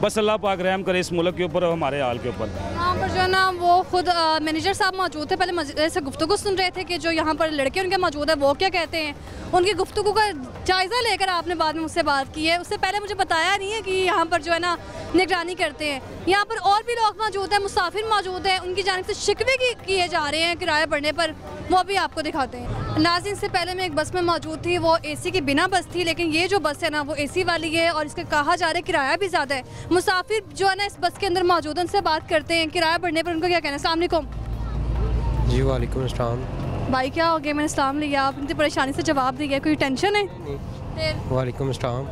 बस अल्लाह पाक रहम करे इस मुल्क के ऊपर और हमारे हाल के ऊपर। यहाँ पर जो है ना वो खुद मैनेजर साहब मौजूद थे, पहले मजे से गुफ्तगू सुन रहे थे कि जो यहाँ पर लड़के उनके मौजूद है वो क्या कहते हैं, उनकी गुफ्तगू का जायज़ा लेकर आपने बाद में मुझसे बात की है। उससे पहले मुझे बताया नहीं है कि यहाँ पर जो है ना निगरानी करते हैं। यहाँ पर और भी लोग मौजूद हैं, मुसाफिर मौजूद हैं, उनकी जानिब से शिकवे किए जा रहे हैं किराया बढ़ने पर, वो भी आपको दिखाते हैं। नाज़रीन, से पहले मैं एक बस में मौजूद थी, वो एसी की बिना बस थी, लेकिन ये जो बस है ना वो एसी वाली है और इसका कहा जा रहा है किराया भी ज़्यादा है। मुसाफिर जो है ना इस बस के अंदर मौजूद, उनसे बात करते हैं किराया बढ़ने पर उनको क्या कहना है। अस्सलाम वालेकुम। जी वालेकुम अस्सलाम। भाई क्या हो गया, मैंने सलाम लिया, आप इतनी परेशानी से जवाब दिया, कोई टेंशन है? वालेकुम अस्सलाम।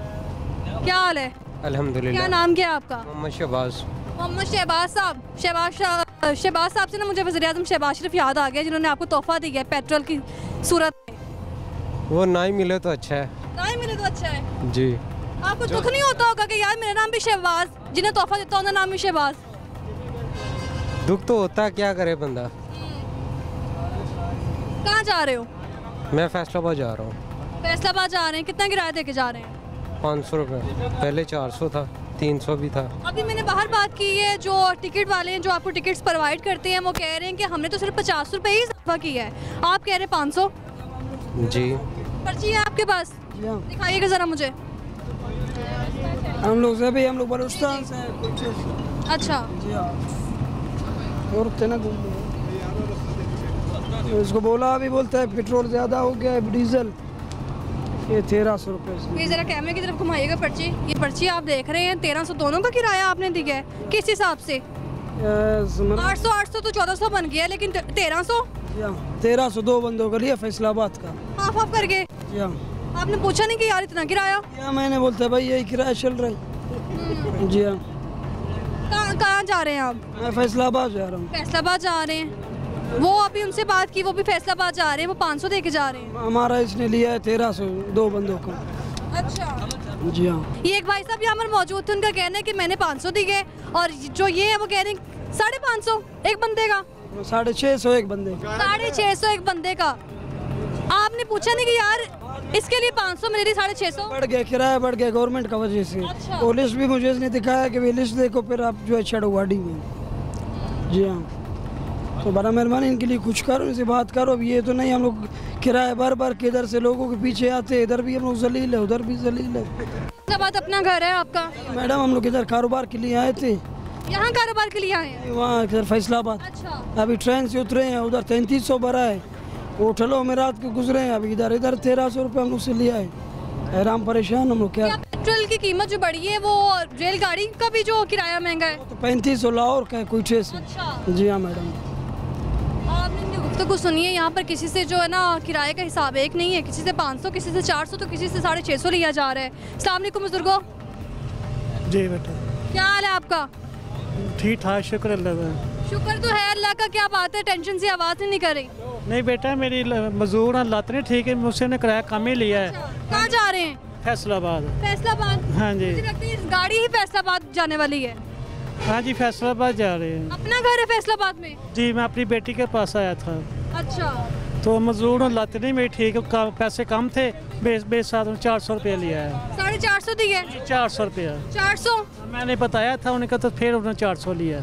क्या हाल है? अल्हम्दुलिल्लाह। क्या नाम क्या है आपका? मोहम्मद शहबाज। मोहम्मद शहबाज साहब। शहबाज साहब से ना मुझे वज़ीर आज़म शहबाज शरीफ याद आ गया, जिन्होंने आपको तोहफा दिया है पेट्रोल की सूरत में। वो ना ही मिले तो अच्छा है। ना ही मिले तो अच्छा है जी। आपको दुख नहीं होता होगा कि यार मेरा नाम भी शहबाज, जिन्हें तोहफा देता हूँ नाम भी शहबाज? दुख तो होता है, क्या करे बंदा। कहाँ जा रहे हो? मैं फैसलाबाद जा रहा हूँ। फैसलाबाद जा रहे हैं, कितना किराया दे के जा रहे हैं? 500 रुपये, पहले 400 था, 300 भी था। अभी मैंने बाहर बात की है, जो टिकट वाले हैं जो आपको टिकट्स प्रोवाइड करते हैं, वो कह रहे हैं कि हमने तो सिर्फ 50 रुपये ही इजाफा किया है, आप कह रहे हैं 500। जी। पर्ची है आपके पास? दिखाइएगा ज़रा मुझे। हम लोग से भी, हम लोग बलूचिस्तान से हैं। अच्छा। और ना उसको बोला, अभी बोलता है पेट्रोल ज़्यादा हो गया है, डीजल ये 1300 रुपये। ये ज़रा कैमरे की तरफ घुमाइएगा पर्ची। ये पर्ची आप देख रहे हैं, 1300 दोनों का किराया आपने दिया है, किस हिसाब से? 800 तो 1400 बन गया, लेकिन 1300 2 बंदों का लिया फैसलाबाद का, हाफ हाफ करके। आपने पूछा नहीं कि यार इतना किराया? या मैंने बोलता है भाई यही किराया चल रहा है। जी हाँ। कहाँ जा रहे हैं आप? मैं फैसलाबाद जा रहा हूँ। फैसलाबाद जा रहे हैं, वो अभी उनसे बात की, वो भी फैसलाबाद जा रहे हैं, वो 500 दे के जा रहे हैं। हमारा इसने लिया है 1300 2 बंदों का। अच्छा। जी हाँ। ये एक भाई साहब यहाँ पर मौजूद थे, उनका कहना है कि मैंने 500 दिए, और जो ये है वो कह रहे हैं 550 एक बंदे का। 650 एक बंदे का। 650 एक बंदे का। आपने पूछा नहीं कि यार इसके लिए 500 मेरे लिए 650? बढ़ गया, किराया बढ़ गया गवर्नमेंट का वजह से। अच्छा। और लिस्ट भी मुझे इसने दिखाया कि वे लिस्ट देखो, फिर आप जो है चढ़ो गाड़ी में। जी हाँ। तो बड़ा मेहरबानी इनके लिए कुछ करो, इनसे बात करो। अब ये तो नहीं हम लोग किराया भर भर के इधर से लोगों के पीछे आते, इधर भी हम लोग जलील है, उधर भी जलील है। बात अपना घर है आपका? मैडम हम लोग इधर कारोबार के लिए आए थे। यहाँ कारोबार के लिए आए हैं? वहाँ इधर फैसलाबाद। अच्छा। अभी ट्रेन से उतरे हैं, उधर 3300 भरा है, होटलों में रात को गुजरे हैं। अभी इधर 1300 रुपये हम लोग से लिया है, हैरान परेशान हम लोग। क्या पेट्रोल की कीमत जो बढ़ी है वो रेलगाड़ी का भी जो किराया महंगा है? तो 3500 लाहौर का है कोयटे से। जी हाँ मैडम। आपने गुफ्तगू सुनी है, यहाँ पर किसी से जो है ना किराए का हिसाब एक नहीं है, किसी से 500, किसी से 400, तो किसी से 650 लिया जा रहा है। अस्सलाम वालेकुम बुजुर्गो। जी बेटा, क्या हाल है आपका? ठीक ठाक, शुक्र अल्लाह का। शुक्र तो है अल्लाह का। क्या बात है, टेंशन से आवाज़ नहीं कर रही? नहीं बेटा, मेरी मजदूर हालात नहीं ठीक है, मुझसे ने किराया कम ही लिया है। कहाँ जा रहे हैं? फैसलाबाद। फैसलाबाद? हाँ जी। मुझे लगता है इस गाड़ी ही फैसलाबाद जाने वाली है। हाँ जी, फैसलाबाद जा रहे हैं। अपना घर है फैसलाबाद में? जी, मैं अपनी बेटी के पास आया था। अच्छा। तो मजदूर हालात नहीं मेरी ठीक है, पैसे कम थे, बेस साथ 400 रुपया लिया है। 450 दिए? 400 रुपया। 400? मैंने बताया था उनका, तो फिर उन्होंने 400 लिया।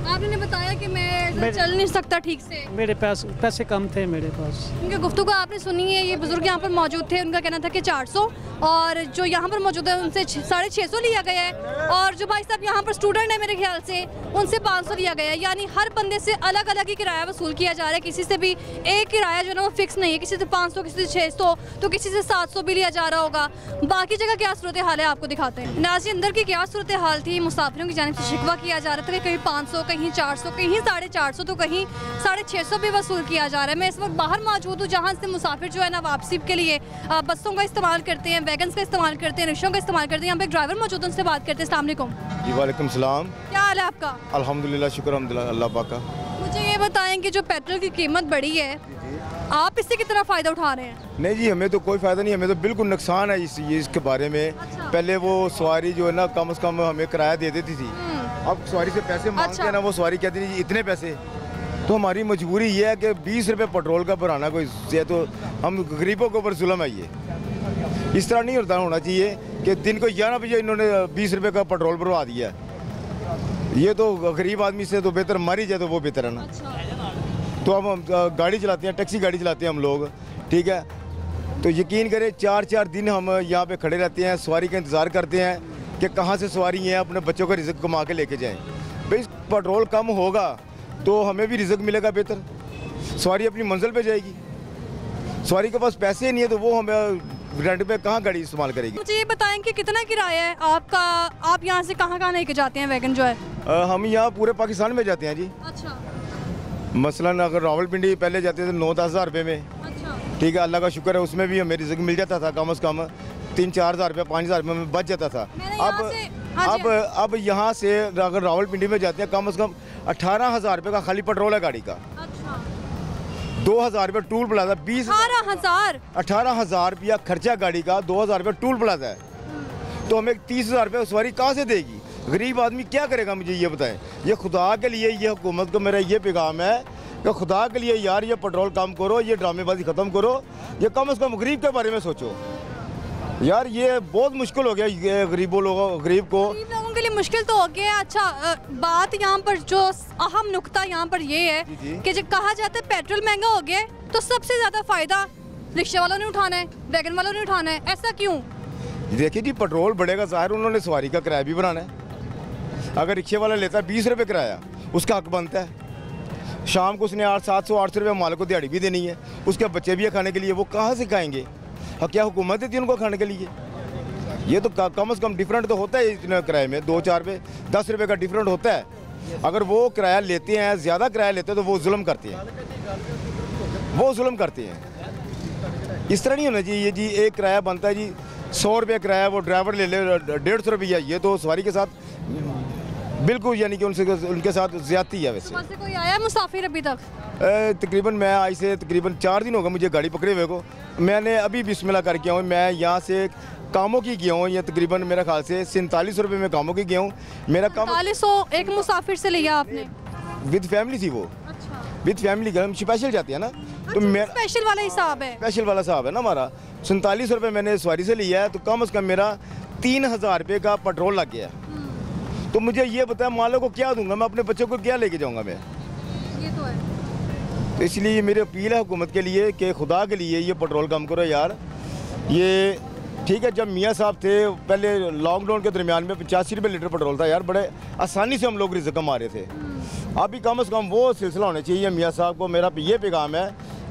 आपने बताया कि मैं चल नहीं सकता ठीक से, मेरे पैसे कम थे मेरे पास। उनके गुफ्तगू आपने सुनी है, ये बुजुर्ग यहाँ पर मौजूद थे, उनका कहना था कि 400, और जो यहाँ पर मौजूद है उनसे 650 लिया गया है, और जो भाई साहब यहाँ पर स्टूडेंट है मेरे ख्याल से उनसे 500 लिया गया है। यानी हर बंदे से अलग अलग ही किराया वसूल किया जा रहा है। किसी से भी एक किराया जो है ना वो फिक्स नहीं है, किसी से 500, किसी से 600, तो किसी से 700 भी लिया जा रहा होगा। बाकी जगह क्या सूरत हाल है आपको दिखाते हैं। नाज़रीन, अंदर की क्या सूरत हाल थी, मुसाफिरों की जानिब से शिकवा किया जा रहा था कि कहीं 500, कहीं 400, कहीं 450, तो कहीं 650 भी वसूल किया जा रहा है। मैं इस वक्त बाहर मौजूद हूँ, जहाँ से मुसाफिर जो है ना वापसी के लिए बसों का इस्तेमाल करते हैं, वैगन्स का इस्तेमाल करते हैं, रिक्शों का इस्तेमाल करते हैं। यहाँ पे एक ड्राइवर मौजूद है, उनसे बात करते हैं। अस्सलाम वालेकुम। जी वालेकुम सलाम। क्या हाल है आपका? अल्हम्दुलिल्लाह, शुक्र अल्लाह पाक का। मुझे ये बताएं कि जो पेट्रोल की कीमत बढ़ी है, आप इससे कितना फ़ायदा उठा रहे हैं? नहीं जी, हमें तो कोई फ़ायदा नहीं, हमें तो बिल्कुल नुकसान है इसके बारे में। अच्छा। पहले वो सवारी जो है ना कम से कम हमें किराया दे देती थी, अब सवारी से पैसे मांगते हैं ना, वो सवारी कहती है जी इतने पैसे। तो हमारी मजबूरी ये है कि 20 रुपये पेट्रोल का भराना कोई ये तो हम गरीबों के ऊपर जुल्म है। ये इस तरह नहीं होना चाहिए कि दिन को 11 बजे इन्होंने 20 रुपये का पेट्रोल भरवा दिया। ये तो गरीब आदमी से तो बेहतर मर जाए तो वो बेहतर है ना। तो हम गाड़ी चलाते हैं, टैक्सी गाड़ी चलाते हैं हम लोग, ठीक है। तो यकीन करें 4-4 दिन हम यहाँ पे खड़े रहते हैं, सवारी का इंतज़ार करते हैं कि कहाँ से सवारी है, अपने बच्चों का रिज़्क कमा के लेके जाएं। भाई पेट्रोल कम होगा तो हमें भी रिज़्क मिलेगा बेहतर, सवारी अपनी मंजिल पे जाएगी। सवारी के पास पैसे नहीं है तो वो हमें रेंट पे कहाँ गाड़ी इस्तेमाल करेगी। मुझे ये बताएं कि कितना किराया है आपका, आप यहाँ से कहाँ लेके जाते हैं वैगन जो है? हम यहाँ पूरे पाकिस्तान में जाते हैं जी। अच्छा। मसलन अगर रावलपिंडी पहले जाते थे 9-10 हज़ार रुपये में, अच्छा। ठीक है, अल्लाह का शुक्र है उसमें भी हमें रिज़्क मिल जाता था, कम से कम 3-4 हज़ार रुपये 5 हज़ार रुपये में बच जाता था। अब यहाँ से अगर रावलपिंडी में जाते हैं कम से कम 18,000 रुपये का खाली पेट्रोल है गाड़ी का। अच्छा। 2,000 रुपये टूल प्लाजा, 18,000 रुपया खर्चा गाड़ी का, 2,000 रुपये टूल प्लाजा है। तो हमें 30,000 रुपये सवारी कहाँ से देगी? गरीब आदमी क्या करेगा, मुझे ये बताएं। ये खुदा के लिए, ये हुकूमत को मेरा ये पैगाम है कि खुदा के लिए यार ये पेट्रोल कम करो, ये ड्रामेबाजी ख़त्म करो, ये कम से कम गरीब के बारे में सोचो यार। ये बहुत मुश्किल हो गया ये गरीब लोगों के लिए मुश्किल तो हो गया। अच्छा, बात यहाँ पर जो अहम नुक्ता यहाँ पर ये है कि जब कहा जाता है पेट्रोल महंगा हो गया तो सबसे ज़्यादा फ़ायदा रिक्शे वालों ने उठाना है, वैगन वालों ने उठाना है, ऐसा क्यों? देखिए जी, पेट्रोल बढ़ेगा, ज़ाहिर उन्होंने सवारी का किराया भी बनाना है। अगर रिक्शे वाला लेता है 20 रुपये किराया, उसका हक बनता है। शाम को उसने 700-800 रुपये मालिक को दिहाड़ी भी देनी है, उसके बच्चे भी है खाने के लिए, वो कहाँ से खाएंगे? क्या हुकूमत देती है उनको खाने के लिए? ये तो कम से कम डिफरेंट तो होता है इतने किराए में, 2-4 रुपये 10 रुपये का डिफरेंट होता है। अगर वो किराया लेते हैं, ज़्यादा किराया लेते हैं तो वो जुल्म करते हैं, वो जुल्म करते हैं। इस तरह नहीं होना चाहिए जी। एक किराया बनता है जी 100 रुपये किराया, वो ड्राइवर ले ले 150 रुपया, ये तो सवारी के साथ बिल्कुल यानी कि उनके साथ ज़्यादती है। वैसे कोई आया मुसाफिर अभी तक? तकरीबन मैं आई से तकरीबन 4 दिन होगा मुझे गाड़ी पकड़े हुए को। मैंने अभी बिस्मिल्लाह करके आया हूँ। मैं यहाँ से कामों की गया हूँ, ये तकरीबन मेरा ख्याल से 47 रुपये में कामों की गया हूँ। मेरा काम 47 एक मुसाफिर से लिया आपने? विद फैमिली थी वो। अच्छा। विद फैमिली हम स्पेशल जाते हैं ना। अच्छा, तो मेरा स्पेशल वाला हिसाब है, स्पेशल वाला हिसाब है ना हमारा। 47 रुपये मैंने सवारी से लिया है, तो कम से कम मेरा 3,000 रुपये का पेट्रोल लग गया। तो मुझे ये बताया मालिक को क्या दूंगा मैं, अपने बच्चों को क्या लेके जाऊंगा मैं? ये तो है। तो इसलिए मेरी अपील है हुकूमत के लिए कि खुदा के लिए ये पेट्रोल कम करो यार। ये ठीक है, जब मियाँ साहब थे पहले लॉकडाउन के दरमियान में 85 रुपये लीटर पेट्रोल था यार, बड़े आसानी से हम लोग रिज़्क कमा रहे थे। अभी कम से कम वो सिलसिला होना चाहिए मियाँ साहब को। मेरा ये पैगाम है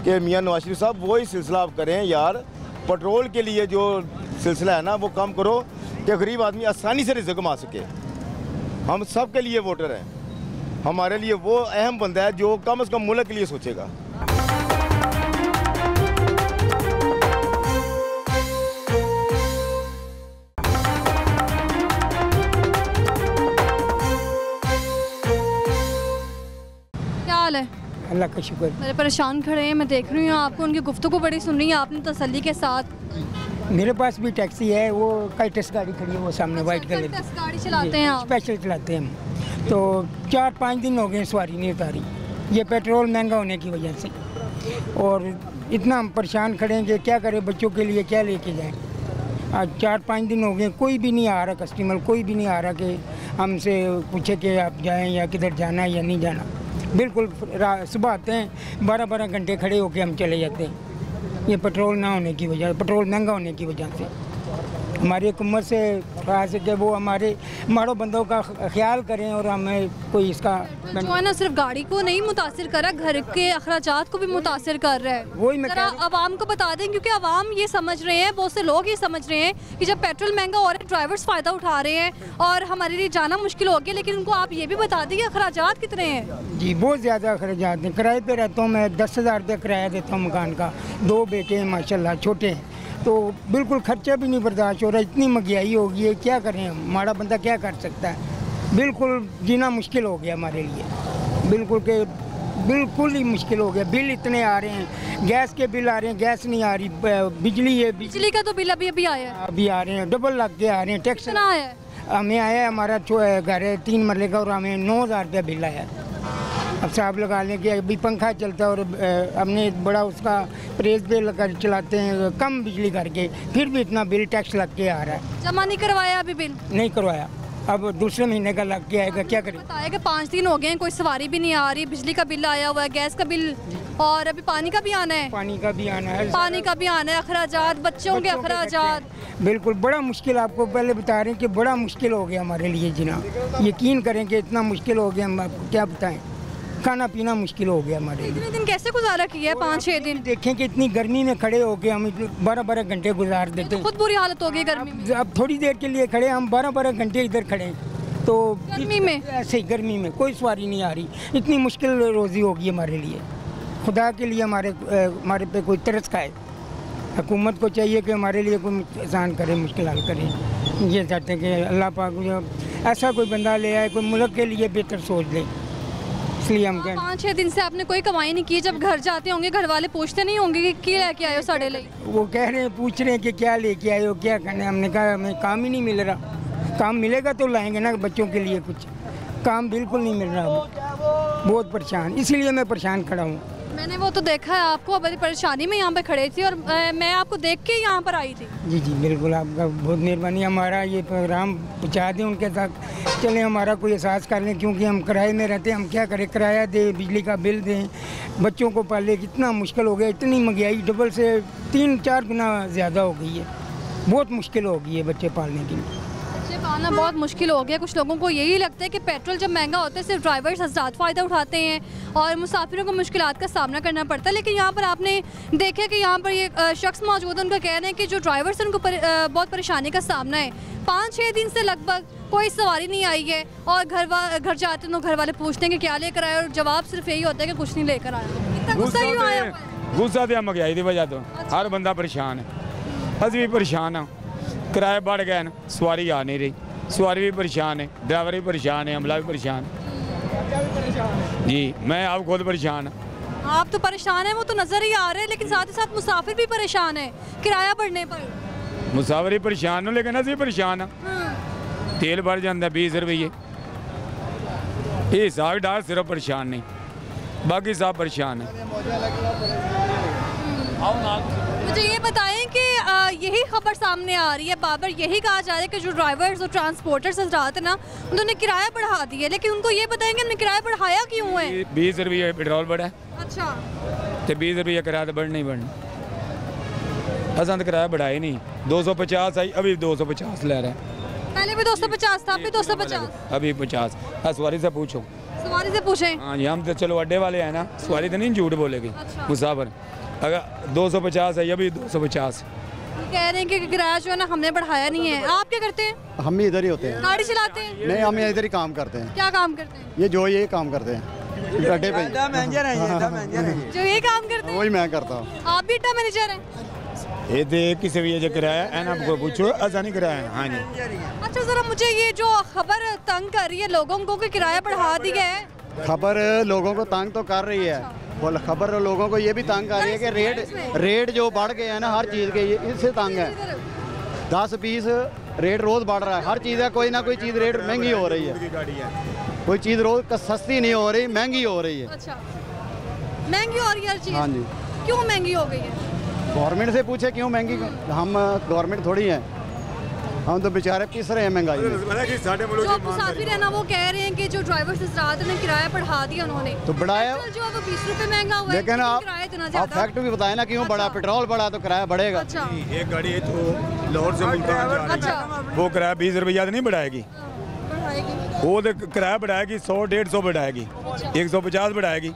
कि मियां नवाज शरीफ साहब वही सिलसिला आप करें यार। पेट्रोल के लिए जो सिलसिला है ना वो कम करो कि गरीब आदमी आसानी से रिज़्क़ कमा सके। हम सब के लिए वोटर हैं, हमारे लिए वो अहम बंदा है जो कम से कम मुल्क के लिए सोचेगा। क्या हाल है? अल्लाह का शुक्र। मेरे परेशान खड़े हैं, मैं देख रही हूँ आपको, उनकी गुफ्तगू बड़ी सुन रही है आपने तसल्ली के साथ। मेरे पास भी टैक्सी है, वो काइटस गाड़ी खड़ी है वो सामने वाइट कलर की। गाड़ी चलाते हैं आप? स्पेशल चलाते हैं हम। तो 4-5 दिन हो गए सवारी नहीं उतारी, ये पेट्रोल महंगा होने की वजह से। और इतना हम परेशान खड़े हैं कि क्या करें, बच्चों के लिए क्या लेके जाएं। आज 4-5 दिन हो गए, कोई भी नहीं आ रहा कस्टमर, कोई भी नहीं आ रहा कि हमसे पूछे कि आप जाएं या किधर जाना है या नहीं जाना। बिल्कुल सुबह आते हैं, 12-12 घंटे खड़े होके हम चले जाते हैं। ये पेट्रोल ना होने की वजह, पेट्रोल महंगा होने की वजह से। हमारी हुकूमत से खास है कि वो हमारे माड़ो बंदों का ख्याल करें और हमें कोई इसका जो है ना सिर्फ गाड़ी को नहीं मुतासिर कर रहा, घर के अखराजात को भी मुतासिर कर रहा है। वही मैं जरा आवाम को बता दें, क्योंकि आवाम ये समझ रहे हैं, बहुत से लोग ये समझ रहे हैं कि जब पेट्रोल महंगा हो रहा है ड्राइवर्स फ़ायदा उठा रहे हैं और हमारे लिए जाना मुश्किल हो गया। लेकिन उनको आप ये भी बता दें कि अखराजात कितने हैं। जी बहुत ज़्यादा अखराजात हैं। किराए पे रहता हूँ मैं, 10,000 रुपये किराया देता हूँ मकान का। 2 बेटे हैं माशाल्लाह, छोटे हैं, तो बिल्कुल खर्चा भी नहीं बर्दाश्त हो रहा। इतनी महंगाई हो गई है, क्या करें हम, माड़ा बंदा क्या कर सकता है। बिल्कुल जीना मुश्किल हो गया हमारे लिए, बिल्कुल ही मुश्किल हो गया। बिल इतने आ रहे हैं, गैस के बिल आ रहे हैं, गैस नहीं आ रही, बिजली है, बिजली का तो बिल अभी आया है, अभी आ रहे हैं, डबल लग के आ रहे हैं। टैक्स कितना आया है? हमें आया है, हमारा घर है 3 मरले का और हमें 9,000 रुपया बिल आया। अब साहब लगा लें कि अभी पंखा चलता है और हमने बड़ा उसका प्रेस पे लगा चलाते हैं कम बिजली करके, फिर भी इतना बिल टैक्स लग के आ रहा है। जमा नहीं करवाया अभी बिल? नहीं करवाया, अब दूसरे महीने का लग के आएगा, क्या करें। बताया कि 5 दिन हो गए हैं, कोई सवारी भी नहीं आ रही, बिजली का बिल आया हुआ है, गैस का बिल, और अभी पानी का भी आना है। पानी का भी आना है, पानी का भी आना है, अखराजात, बच्चों के अखराजात। बिल्कुल बड़ा मुश्किल, आपको पहले बता रहे हैं कि बड़ा मुश्किल हो गया हमारे लिए जीना। यकीन करें कि इतना मुश्किल हो गया, हम आपको क्या बताएं, खाना पीना मुश्किल हो गया हमारे लिए। इतने दिन कैसे गुजारा किया है? 5-6 दिन देखें कि इतनी गर्मी में खड़े हो गए हम 12-12 घंटे गुजार देते हैं। खुद बुरी हालत हो गई गर्मी में। अब थोड़ी देर के लिए खड़े हम 12-12 घंटे इधर खड़े, तो गर्मी में ऐसे ही गर्मी में कोई सवारी नहीं आ रही। इतनी मुश्किल रोज़ी होगी हमारे लिए। खुदा के लिए हमारे पे कोई तरस खाए। हुकूमत को चाहिए कि हमारे लिए कोई आसान करे, मुश्किल हल करे। ये चाहते हैं कि अल्लाह पाक ऐसा कोई बंदा ले आए, कोई मुल्क के लिए बेहतर सोच ले। इसलिए हम कहें 5-6 दिन से आपने कोई कमाई नहीं की। जब घर जाते होंगे घर वाले पूछते नहीं होंगे कि क्या लेके आए हो साढ़े लिए? वो कह रहे हैं, पूछ रहे हैं कि क्या लेके आए हो, क्या करना है। हमने कहा हमें काम ही नहीं मिल रहा। काम मिलेगा तो लाएंगे ना बच्चों के लिए, कुछ काम बिल्कुल नहीं मिल रहा। बहुत परेशान, इसीलिए मैं परेशान खड़ा हूँ। मैंने वो तो देखा है आपको, बड़ी परेशानी में यहाँ पे खड़े थी और मैं आपको देख के यहाँ पर आई थी। जी जी बिल्कुल, आपका बहुत मेहरबानी। हमारा ये प्रोग्राम पहुँचा दें उनके साथ, चलें हमारा कोई एहसास कर लें, क्योंकि हम किराए में रहते हैं। हम क्या करें, किराया दें, बिजली का बिल दें, बच्चों को पाले, कितना मुश्किल हो गया। इतनी महंगाई डबल से 3-4 गुना ज़्यादा हो गई है। बहुत मुश्किल हो गई है बच्चे पालने के लिए। पाना बहुत मुश्किल हो गया। कुछ लोगों को यही लगता है कि पेट्रोल जब महंगा होता है सिर्फ ड्राइवर्स हज़रात फ़ायदा उठाते हैं और मुसाफिरों को मुश्किलात का सामना करना पड़ता है। लेकिन यहाँ पर आपने देखा कि यहाँ पर ये शख्स मौजूद है, उनका कहना है कि जो ड्राइवर्स हैं उनको बहुत परेशानी का सामना है। 5-6 दिन से लगभग कोई सवारी नहीं आई है और घर जाते हैं तो घर वाले पूछते हैं कि क्या लेकर आए और जवाब सिर्फ यही होता है कि कुछ नहीं लेकर आया। इतना गुस्सा क्यों आया? गुस्सा तो महंगाई की वजह तो हर बंदा परेशान है, अस भी परेशान हाँ। किराए बढ़ गए ना, सवारी आ नहीं रही, सवारी भी परेशान है, ड्राइवर भी परेशान है, अमला भी परेशान है। जी मैं आप खुद परेशान हूँ। आप तो परेशान हैं, वो तो नज़र ही आ रहे हैं, लेकिन साथ ही साथ मुसाफिर भी परेशान है किराया बढ़ने पर। मुसाफिर ही परेशान हो, लेकिन असी परेशान हाँ। तेल बढ़ जाता है 20 रुपये। ये हिसाब डाल सिर्फ परेशान नहीं, बाकी सब परेशान है। मुझे ये बताएं कि यही खबर सामने आ रही है, बाबर यही कहा जा रहा है कि जो ड्राइवर्स और ट्रांसपोर्टर्स हज़रात है ना, उन्होंने किराया बढ़ा दिया। लेकिन उनको ये बताएंगे हमने किराया बढ़ाया क्यों है? 20 रुपये पेट्रोल बढ़ा। अच्छा, तो 20 रुपये किराया तो बढ़ना ही बढ़ना। असा तो किराया बढ़ाया नहीं, 250 आई, अभी 250 ले रहे हैं। पहले भी 250 था, अभी 250, अभी 50। सवारी से पूछो, सवारी से पूछें। हाँ जी, हम तो चलो अड्डे वाले हैं ना, सवारी तो नहीं झूठ बोलेगी। अच्छा। मुसाफिर अगर 250 है, ये भी 250। कह रहे हैं कि किराया जो है ना हमने बढ़ाया नहीं है। आप क्या करते हैं? हम भी इधर ही होते हैं। गाड़ी चलाते हैं? नहीं, हम इधर ही काम करते हैं। क्या काम करते हैं? ये काम करते हैं अड्डे पे। जो ये काम करते हैं वही मैं करता हूँ। आप भी अड्डा मैनेजर हैं? ये दे किसी भी जो किराया है ना, आपको पूछो ऐसा नहीं किराया। हाँ जी। अच्छा, जरा मुझे ये जो खबर तंग कर रही है लोगों को कि किराया बढ़ा दिया गया है। खबर लोगों को तंग तो कर रही है, और खबर लोगों को ये भी तंग कर रही है कि रेट जो बढ़ गए हैं ना हर चीज़ के, ये इससे तंग है। 10-20 रेट रोज़ बढ़ रहा है, हर चीज़ है, कोई ना कोई चीज़ रेट महंगी हो रही है। कोई चीज़ रोज़ सस्ती नहीं हो रही, महंगी हो रही है। अच्छा, महंगी हो रही है हर चीज़। हाँ जी। क्यों महंगी हो गई है? गवर्नमेंट से पूछे क्यों महंगी, हम गवर्नमेंट थोड़ी हैं, हम तो बेचारे पिस रहे हैं महंगाई में। जो मुसाफिर है ना वो कह रहे हैं कि जो ड्राइवर से ज़्यादा ने किराया बढ़ा दिया उन्होंने, तो बढ़ाया जो अब 20 रुपए महंगा हुआ है, लेकिन आप फैक्ट भी बताए ना क्यों बढ़ा। पेट्रोल बढ़ा तो किराया बढ़ेगा। अच्छा। एक गाड़ी है तो लाहौर से मुल्तान जा रही है, वो किराया 20 रुपया तो नहीं बढ़ाएगी, वो तो किराया बढ़ाएगी 100-150 बढ़ाएगी, 150 बढ़ाएगी।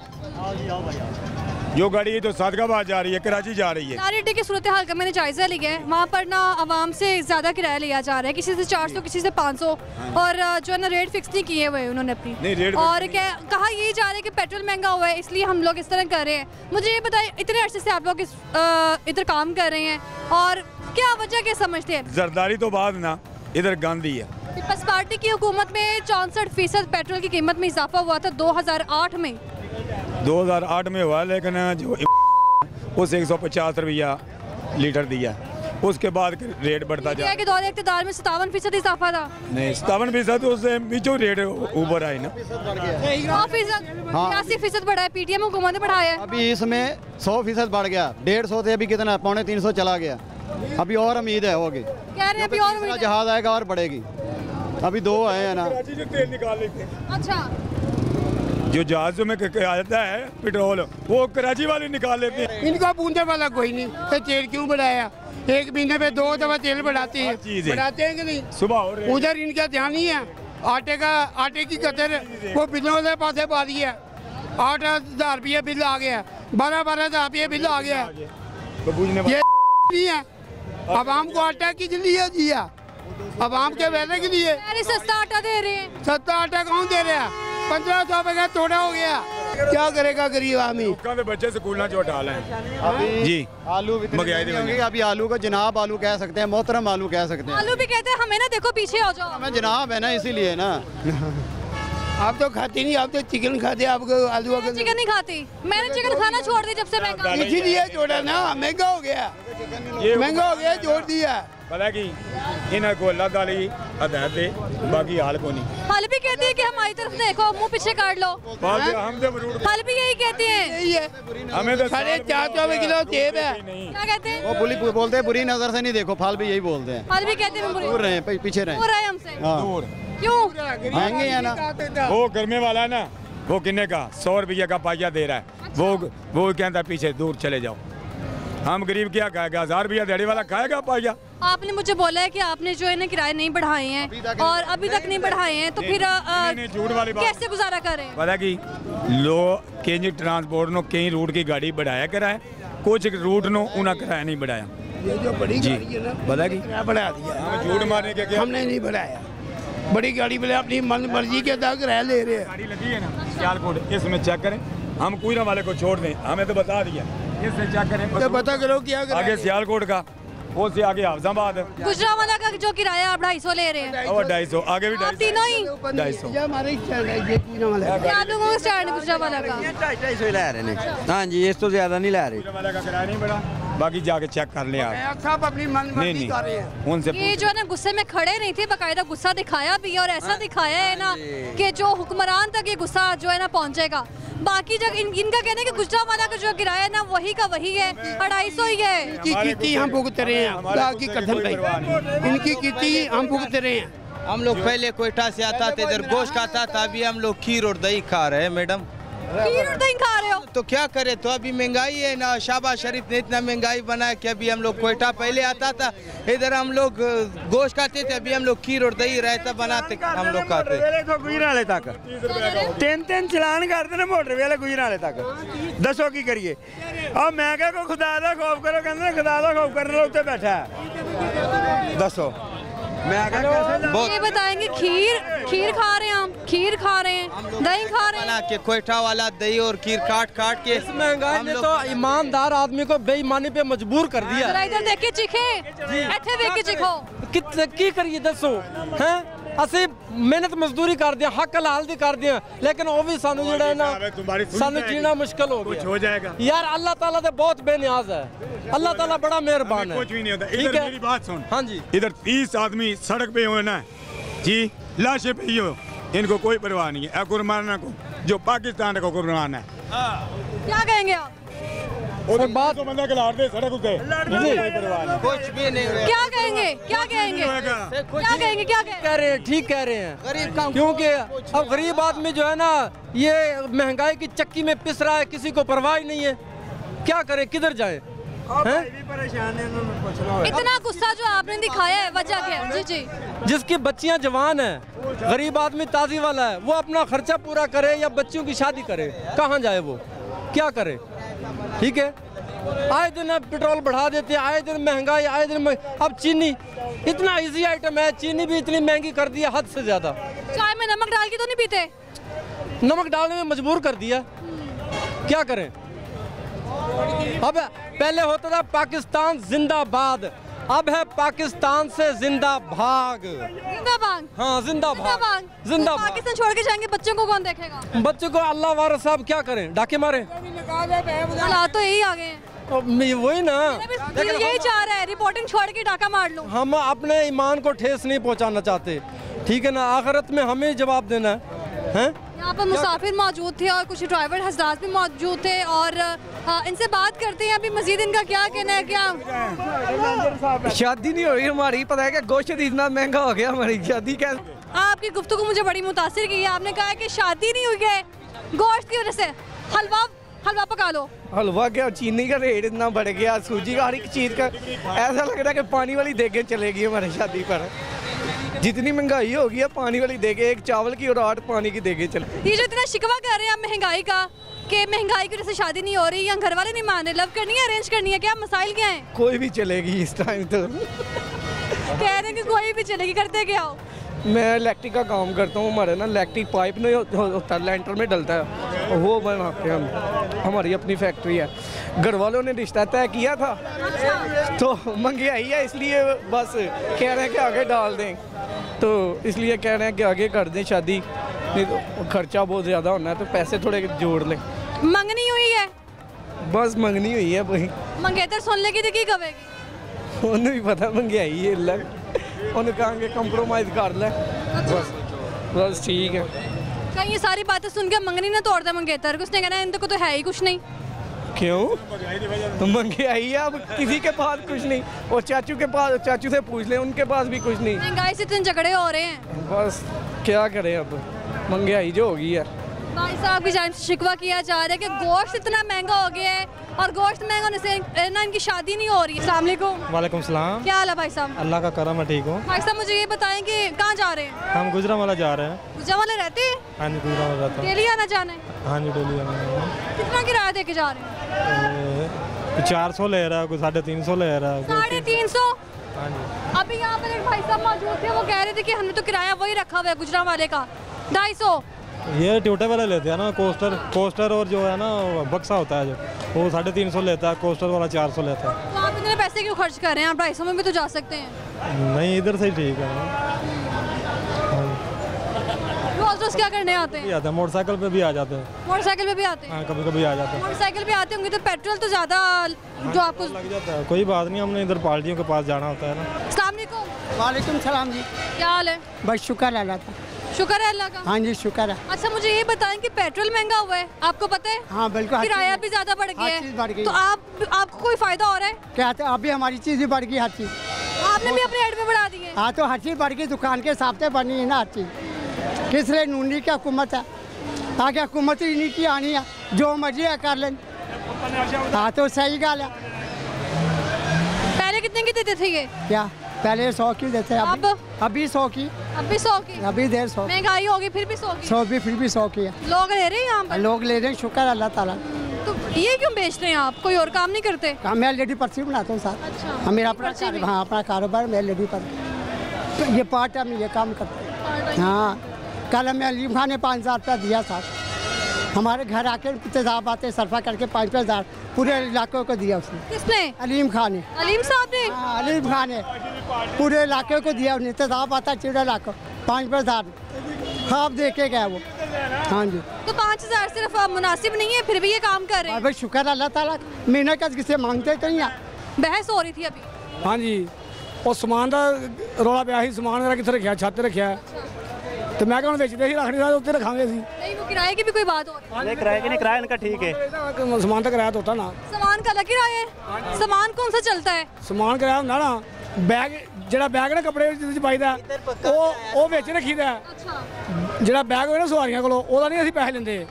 जो गाड़ी है तो सादगाबाद जा रही है, कराची जा रही है। नारियटी की सूरत हाल का मैंने जायजा लिया है, वहाँ पर ना आवाम से ज़्यादा किराया लिया जा रहा है, किसी से 400 किसी से 500, और जो है ना रेट फिक्स नहीं किए हुए उन्होंने अपनी। और क्या कहा यही जा रहा है कि पेट्रोल महंगा हुआ है इसलिए हम लोग इस तरह कर रहे हैं। मुझे ये बताइए, इतने अर्से से आप लोग इधर काम कर रहे हैं और क्या वजह क्या समझते हैं? जरदारी तो बाद ना इधर गांधी है। पीपल्स पार्टी की हुकूमत में 64% पेट्रोल की कीमत में इजाफा हुआ था 2008 में। 2008 में हुआ, लेकिन जो उस 150 रुपया लीटर दिया, उसके बाद रेट बढ़ता जा रहा है। कि दौरे इक़्तिदार में 57% इजाफा था। नहीं, 57% तो उससे बीचों रेट ऊपर आए ना। 80% बढ़ा है, पीटीएम हुकूमत ने बढ़ाया है। अभी इसमें 100% बढ़ गया, 150 से अभी कितना 250 चला गया। अभी और उम्मीद है होगी, कह रहे हैं अभी और उम्मीद, जहाज आएगा और बढ़ेगी। अभी 2 आए हैं ना। तेल निकाल लेते हैं। अच्छा, जो जहाज़ों में आता है पेट्रोल वो कराची वाले निकाल लेते हैं। इनका पूछने वाला कोई नहीं, तो तेल क्यों बढ़ाया? एक महीने में 2 दफा तेल बढ़ाते हैं, बढ़ाते हैं कि नहीं? सुबह उधर इनका ध्यान नहीं है। आटे की कतर वो बिलों वाले पासे पा दी है। 8,000 रुपये बिल आ गया, 12,000 रुपये बिल आ गया। ये नहीं है, आवाम को आटा किस लिए दिया? आवाम के वेले के लिए। सस्ता आटा दे रहे हैं। सस्ता आटा कौन दे रहा है? 1500 रुपए का थोड़ा हो गया, क्या करेगा गरीब आदमी? बच्चे स्कूल ना जो डाला है जी। आलू भी अभी आलू को जनाब आलू कह सकते हैं, मोहतरम आलू कह सकते हैं। आलू भी कहते हैं हमें ना, देखो पीछे हो जाओ। हमें जनाब है ना, इसीलिए ना। आप तो खाते नहीं, आप तो चिकन खाते, आपको आलू का चिकन नहीं खाती। मैंने चिकन खाना छोड़ दिया जब से महंगा। इसीलिए छोड़ा ना, महंगा हो गया, महंगा हो गया, छोड़ दिया। पता कि इन्हें को अल्लाह ताला की हिदायत दे, बाकी हाल को नहीं। हाल भी कहते हैं कि हमारी तरफ देखो, मुंह पीछे काट लो। हाल भी यही कहते हैं। यही है, हमें तो 450 किलो सेब है। क्या कहते हैं? वो बोलते हैं बुरी नजर से नहीं देखो, फल भी यही बोलते हैं। फल भी कहते हैं दूर रहे, पीछे रहे, दूर रहे हमसे। दूर क्यों? महंगे है ना। वो गर्मे वाला है ना, वो किन्ने का 100 रुपये का पाइया दे रहा है। वो कहता है पीछे दूर चले जाओ। हम गरीब क्या खाएगा? 1000 रुपया दिहाड़ी वाला खाएगा पाइया? आपने मुझे बोला है कि आपने जो है ना किराए नहीं बढ़ाए हैं और अभी तक नहीं बढ़ाए हैं, तो फिर झूठ वाली बात, कैसे गुजारा कर रहे हैं? पता कि लोग कई ट्रांसपोर्ट नो कई रूट की गाड़ी बढ़ाया कराए, कुछ रूट नो उन्हें किराया नहीं बढ़ाया। ये जो बड़ी गाड़ी है ना, पता कि बढ़ा दिया। हम झूठ मारने के क्या? हमने नहीं बढ़ाया, बड़ी गाड़ी वाले अपनी मन मर्जी के तक किराया ले रहे हैं। गाड़ी लगी है ना सियालकोट, इसमें चेक करें। हम कोयरा वाले को छोड़ दें, हमें तो बता दिया, इससे चेक करें तो पता करो क्या आगे सियालकोट का, वो से आगे हाफजाबाद। गुजरावाला का जो किराया आप 250 ले रहे हैं, और 250 आगे भी 250, तीनों ही 250। हमारे स्टैंड है, ये क्या लोगों का स्टैंड है गुजरावाला का? 250 ले रहे हैं। हाँ जी, इस तो ज्यादा नहीं ला रहे। गुजरावाला का किराया नहीं बढ़ा, बाकी जाके चेक कर ले आप। सब अपनी मन मर्जी कर रहे हैं। उनसे ये जो है ना गुस्से में खड़े नहीं थे, बाकायदा गुस्सा दिखाया भी है, और ऐसा दिखाया है ना कि जो हुक्मरान तक ये गुस्सा जो है ना पहुंचेगा। बाकी जब इनका कहना है कि गुजरावाला का जो किराया है ना वही का वही है, 250 ही है। इनकी किती हम भुगत रहे हैं, की कथन भाई, इनकी किती हम भुगत रहे हैं। हम लोग पहले कोयटा से आता था, इधर गोश्त खाता था, अभी हम लोग खीर और दही खा रहे हैं मैडम। खीर और दही खा रहे हो? तो क्या करे, तो अभी महंगाई है ना, शहबाज शरीफ ने इतना महंगाई बनाया कि अभी हम लोग कोयटा पहले आता था, इधर हम लोग गोश्त खाते थे, अभी हम लोग खीर और दही रायता बनाते हम लोग खाते। गुजराले तक 3-3 चलान करते ना मोटर वेले गुजराले तक, दसो की करिए। अब मैं क्या को खुदा दा खौफ करो, कहते खुदा दा खौफ करने उत्ते बैठा है, दसो ये बताएंगे खीर खा रहे हैं, हम खीर खा रहे हैं, दही खा रहे हैं कि कोयटा वाला दही और खीर काट के। इस महंगाई ने तो ईमानदार आदमी को बेईमानी पे मजबूर कर दिया। इधर देख के चिखे, इत्थे देख के चिखो, कितने की करिए दसो हैं, ਅਸੀਂ ਮਿਹਨਤ ਮਜ਼ਦੂਰੀ ਕਰਦੇ ਹਾਂ, ਹੱਕ ਹਲਾਲ ਦੀ ਕਰਦੇ ਹਾਂ, ਲੇਕਿਨ ਉਹ ਵੀ ਸਾਨੂੰ ਜਿਹੜਾ ਹੈ ਨਾ ਸਾਨੂੰ ਜੀਣਾ ਮੁਸ਼ਕਲ ਹੋ ਗਿਆ। हो जाएगा यार अल्लाह ताला तो बहुत बेनियाज है, अल्लाह ताला बड़ा मेहरबान है। कुछ भी नहीं होता। इधर मेरी बात सुन। हाँ जी, इधर 30 आदमी सड़क पे हो ना जी, लाशें पे हो, इनको कोई परवाह नहीं है। कुर्बाना को जो पाकिस्तान को कुर्बान है, क्या कहेंगे आप? और बात बंदा खिलाड़ दे सड़क उते, कुछ भी नहीं हुआ। क्या कहेंगे, क्या कहेंगे, क्या कहेंगे, क्या कह रहे हैं, ठीक कह रहे हैं, क्योंकि अब गरीब आदमी जो है ना ये महंगाई की चक्की में पिस रहा है, किसी को परवाह ही नहीं है, क्या करे, किधर जाए। इतना गुस्सा जो आपने दिखाया है, वजह क्या है? जी जी, जिसकी बच्चियां जवान है, गरीब आदमी ताजी वाला है, वो अपना खर्चा पूरा करे या बच्चियों की शादी करे, कहाँ जाए वो, क्या करे। ठीक है, आए दिन अब पेट्रोल बढ़ा देते हैं, आए दिन महंगाई, आए दिन अब चीनी इतना इजी आइटम है, चीनी भी इतनी महंगी कर दिया हद से ज्यादा। चाय में नमक डाल के तो नहीं पीते? नमक डालने में मजबूर कर दिया, क्या करें। अब पहले होता था पाकिस्तान जिंदाबाद, अब है पाकिस्तान से जिंदा भाग। जिंदा भाग? हाँ, जिंदा भाग, जिंदा भाग। पाकिस्तान छोड़ के जाएंगे, बच्चों को कौन देखेगा? बच्चों को अल्लाह वाला साहब क्या करें, डाके मारे, हालात तो यही आ गए हैं। वही ना, यही चाह रहा है रिपोर्टिंग छोड़ के डाका मार लूं। हम अपने ईमान को ठेस नहीं पहुंचाना चाहते, ठीक है ना, आखिरत में हमें जवाब देना है। यहाँ पर मुसाफिर मौजूद थे और कुछ ड्राइवर हजरात भी मौजूद थे और इनसे बात करते हैं अभी मजीद इनका क्या कहना है। क्या शादी नहीं हो रही हमारी, पता है कि गोश्त इतना महंगा हो गया, हमारी शादी कैसे। आपकी गुफ्तगू मुझे बड़ी मुतासिर की है, आपने कहा कि शादी नहीं हुई है गोश्त की वजह से, हलवा पका लो। हलवा क्या, चीनी का रेट इतना बढ़ गया, सूजी का, हर एक चीज़ का ऐसा लग रहा है कि पानी वाली देगे चलेगी हमारी शादी पर। जितनी महंगाई होगी है, पानी वाली देगे, एक चावल की और 8 पानी की देगे चले। ये जो इतना शिकवा कर रहे हैं आप महंगाई का कि महंगाई की वजह से शादी नहीं हो रही या घर वाले नहीं मान रहे, लव करनी है, अरेंज करनी है, क्या मसाइल क्या हैं? कोई भी चलेगी इस टाइम तो। कह रहे हैं कि कोई भी चलेगी, करते क्या हो? मैं इलेक्ट्रिक का काम करता हूँ, हमारे ना इलेक्ट्रिक पाइप नहीं होता, लेंटर में डलता है, वो बनाते हैं हम, हमारी अपनी फैक्ट्री है। घर वालों ने रिश्ता तय किया था तो महंगाई है, इसलिए बस कह रहे हैं कि आगे डाल दें, तो इसलिए कह रहे हैं कि आगे कर दें शादी, नहीं तो खर्चा बहुत ज़्यादा होना है, तो पैसे थोड़े जोड़ लें। मंगनी हुई है, बस मंगनी हुई है भाई, मंगेतर सुन लेगी तो की कहेगी, उन्हें भी पता महंगाई है, उन्हें कहेंगे कंप्रोमाइज़ कर ले, बस ठीक है। क्या ये सारी बातें सुन के मंगनी ना तोड़ दे मंगेतर, उसने कहना इनको को तो है ही कुछ नहीं। क्यों, तो महंगाई है, अब किसी के पास कुछ नहीं, और चाचू के पास, चाचू से पूछ ले, उनके पास भी कुछ नहीं। महंगाई से इतने झगड़े हो रहे हैं, बस क्या करें, अब महंगाई जो होगी है। भाई साहब की जान से शिकवा किया जा रहा है कि गोश्त इतना महंगा हो गया है और गोश्त महंगा होने से ना इनकी शादी नहीं हो रही है। अस्सलाम वालेकुम। वालेकुम सलाम। क्या हाल है भाई साहब? अल्लाह का करम है, ठीक हूँ। भाई साहब मुझे ये बताएं कि कहाँ जा रहे हैं? हम गुजरांवाला जा रहे हैं। गुजरांवाला रहते हैं? हाँ जी, गुजरांवाला रहता हूँ। डेली आना जाना है? हाँ जी, डेली आना जाना। कितना किराया दे के जा रहे हैं? 400 ले रहा है, कोई 350 ले रहा है। 350? हाँ जी। अभी यहाँ पर एक भाई साहब मौजूद थे, वो कह रहे थे कि हमने तो किराया वही रखा हुआ है गुजरांवाले का, 250। ये ट्यूटे वाला लेते हैं ना, कोस्टर और जो है ना बक्सा होता है जो, वो 350 लेता है, कोस्टर वाला 400 लेता है। तो आप इतने पैसे क्यों खर्च कर रहे हैं? आप 250 में भी तो जा सकते हैं। नहीं, इधर से ही ठीक है। रोज क्या करने आते हैं? मोटरसाइकिल पे भी आ जाते हैं। मोटरसाइकिल पे भी आते हैं? हाँ, कभी कभी आ जाते हैं। मोटरसाइकिल पे आते होंगे तो पेट्रोल तो ज़्यादा जो आपको लग जाता है। कोई बात नहीं, हमने इधर पार्टियों के पास जाना होता है ना। अस्सलाम वालेकुम। वालेकुम सलाम जी। क्या हाल है? बस शुक्र अल्लाह का। शुक्र है अल्लाह का। हाँ जी शुक्र है। अच्छा मुझे ये बताएं कि पेट्रोल महंगा हुआ है, आपको पता है? हाँ बिल्कुल। किराया भी ज्यादा बढ़ गया है, तो आपको कोई फायदा हो रहा है? क्या अभी हमारी चीज़ भी बढ़ गई, हर चीज़ आपने भी अपने रेट में बढ़ा दी है? हाँ, तो हर चीज़ बढ़ गई, दुकान के हिसाब से बढ़नी है ना हर चीज़, किस लिए नूनी की हुकूमत है, आगे हुकूमत ही नहीं की आनी है, जो मर्जी है कर लें। हाँ तो सही गल है। पहले कितने की देते थे ये? क्या पहले 100 की देते हैं, अभी 100 की, अभी 100 की, अभी 150। महंगाई होगी फिर भी 100 की, 100 भी फिर भी 100 की है। लोग ले रहे हैं यहाँ पर, लोग ले रहे हैं, शुक्र अल्लाह ताला। तो ये क्यों बेच रहे हैं आप? कोई और काम नहीं करते? काम मैं लेडी पर्ची बनाता हूँ साथ। अच्छा, मेरा अपना हाँ अपना कारोबार, मैं लेडी पर ये पार्ट टाइम ये काम करते हैं। हाँ कल हमें अलीम खान ने 5,000 रुपया दिया साथ, हमारे घर आके इंतजाम आते सरफा करके 5,000 पूरे इलाके को दिया उसने। किसने? अलीम खान ने। अलीम साहब ने? हाँ अलीम खान ने पूरे इलाके को दिया, उन्हें इंतजाम आता चिड़ा इलाका 5,000 खाब दे के गया वो। हाँ जी तो 5,000 सिर्फ मुनासिब नहीं है, फिर भी ये काम कर रहे हैं? भाई शुक्र अल्लाह ताला, महीने का किसे मांगते तो नहीं है। बहस हो रही थी अभी। हाँ जी और समान का रौला पिया ही, समान मेरा कितने रखा, छत रखा तो मैं क्या बेचते ही रखने उत्ते रखांगे। नहीं वो किराए की भी कोई बात हो रही है? किराए की नहीं, किराया इनका ठीक है, समान का किराया तो होता ना। सामान का अलग किराया है? सामान कौन सा चलता है? समान किराया होता ना, बैग ਜਿਹੜਾ बैग ना कपड़े ਚ ਪਾਈਦਾ ਉਹ ਵਿੱਚ ਰੱਖੀਦਾ। ਜਿਹੜਾ बैग ਹੋਵੇ ਨਾ ਸਵਾਰੀਆਂ ਕੋਲੋਂ ਉਹਦਾ ਨਹੀਂ ਅਸੀਂ ਪੈਸੇ ਲੈਂਦੇ,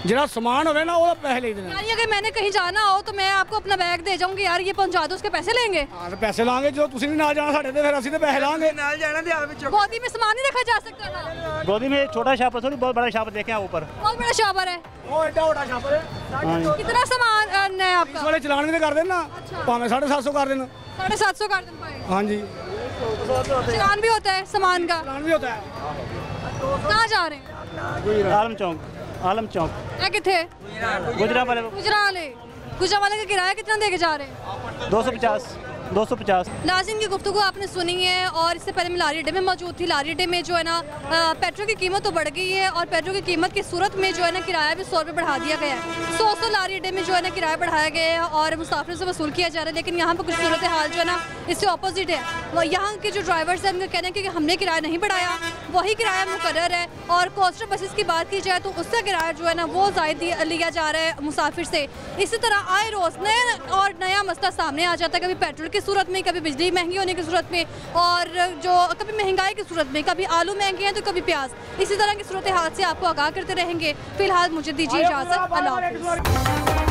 ਜਿਹੜਾ ਸਮਾਨ ਹੋਵੇ ना ਉਹਦਾ ਪੈਸੇ ਲਈਦੇ ਨੇ। यानी अगर मैंने कहीं जाना हो तो मैं आपको अपना बैग दे जाऊंगी, यार ये पहुंचा दो, उसके पैसे लेंगे? हाँ तो पैसे लांगे, जो ਤੁਸੀਂ नहीं नाल जाना साडे ते फिर ਅਸੀਂ ਤੇ पैसे लांगे। नाल जाना ते आप विच गोदी में सामान नहीं रखा जा सकता ना? गोदी में छोटा शापर थोड़ी, बहुत बड़ा शापर देखे ऊपर, बहुत बड़ा शावर है। वो एडा बड़ा शापर है। कितना सामान है आपका? वाले चलान भी कर देन ना, भाਵੇਂ 750 कर देन। 750 कर देन भाई? हाँ जी चलान भी होता है सामान का? चलान भी होता है। कहाँ जा रहे हैं? आलम चौक। आलम चौक है किथे? गुजरावाले। गुजरावाले का किराया कितना दे के जा रहे हैं? 250। नाज़रीन की गुफ्तगू आपने सुनी है और इससे पहले मैं लारी अड्डे में मौजूद थी। लारी अड्डे में जो है ना पेट्रोल की कीमत तो बढ़ गई है और पेट्रोल की कीमत की सूरत में जो है ना किराया भी 100 रुपये बढ़ा दिया गया है। 100 लारी अड्डे में जो है ना किराया बढ़ाया गया है और मुसाफिर से वसूल किया जा रहा है, लेकिन यहाँ पर कुछ सूरत हाल जो है ना इससे अपोजिट है। वह यहाँ के जो ड्राइवर्स हैं उनका कहना है कि हमने किराया नहीं बढ़ाया, वही किराया मुकर्रर है। और कोस्टर बसेस की बात की जाए तो उसका किराया जो है ना वो ज़ायद लिया जा रहा है मुसाफिर से। इसी तरह आए रोज़ नया मसला सामने आ जाता है, कभी पेट्रोल की सूरत में, कभी बिजली महंगी होने की सूरत में, और जो कभी महंगाई की सूरत में, कभी आलू महंगे हैं तो कभी प्याज। इसी तरह की सूरत हाल से आपको आगाह करते रहेंगे। फिलहाल मुझे दीजिए इजाज़त, अल्लाह हाफ़िज़।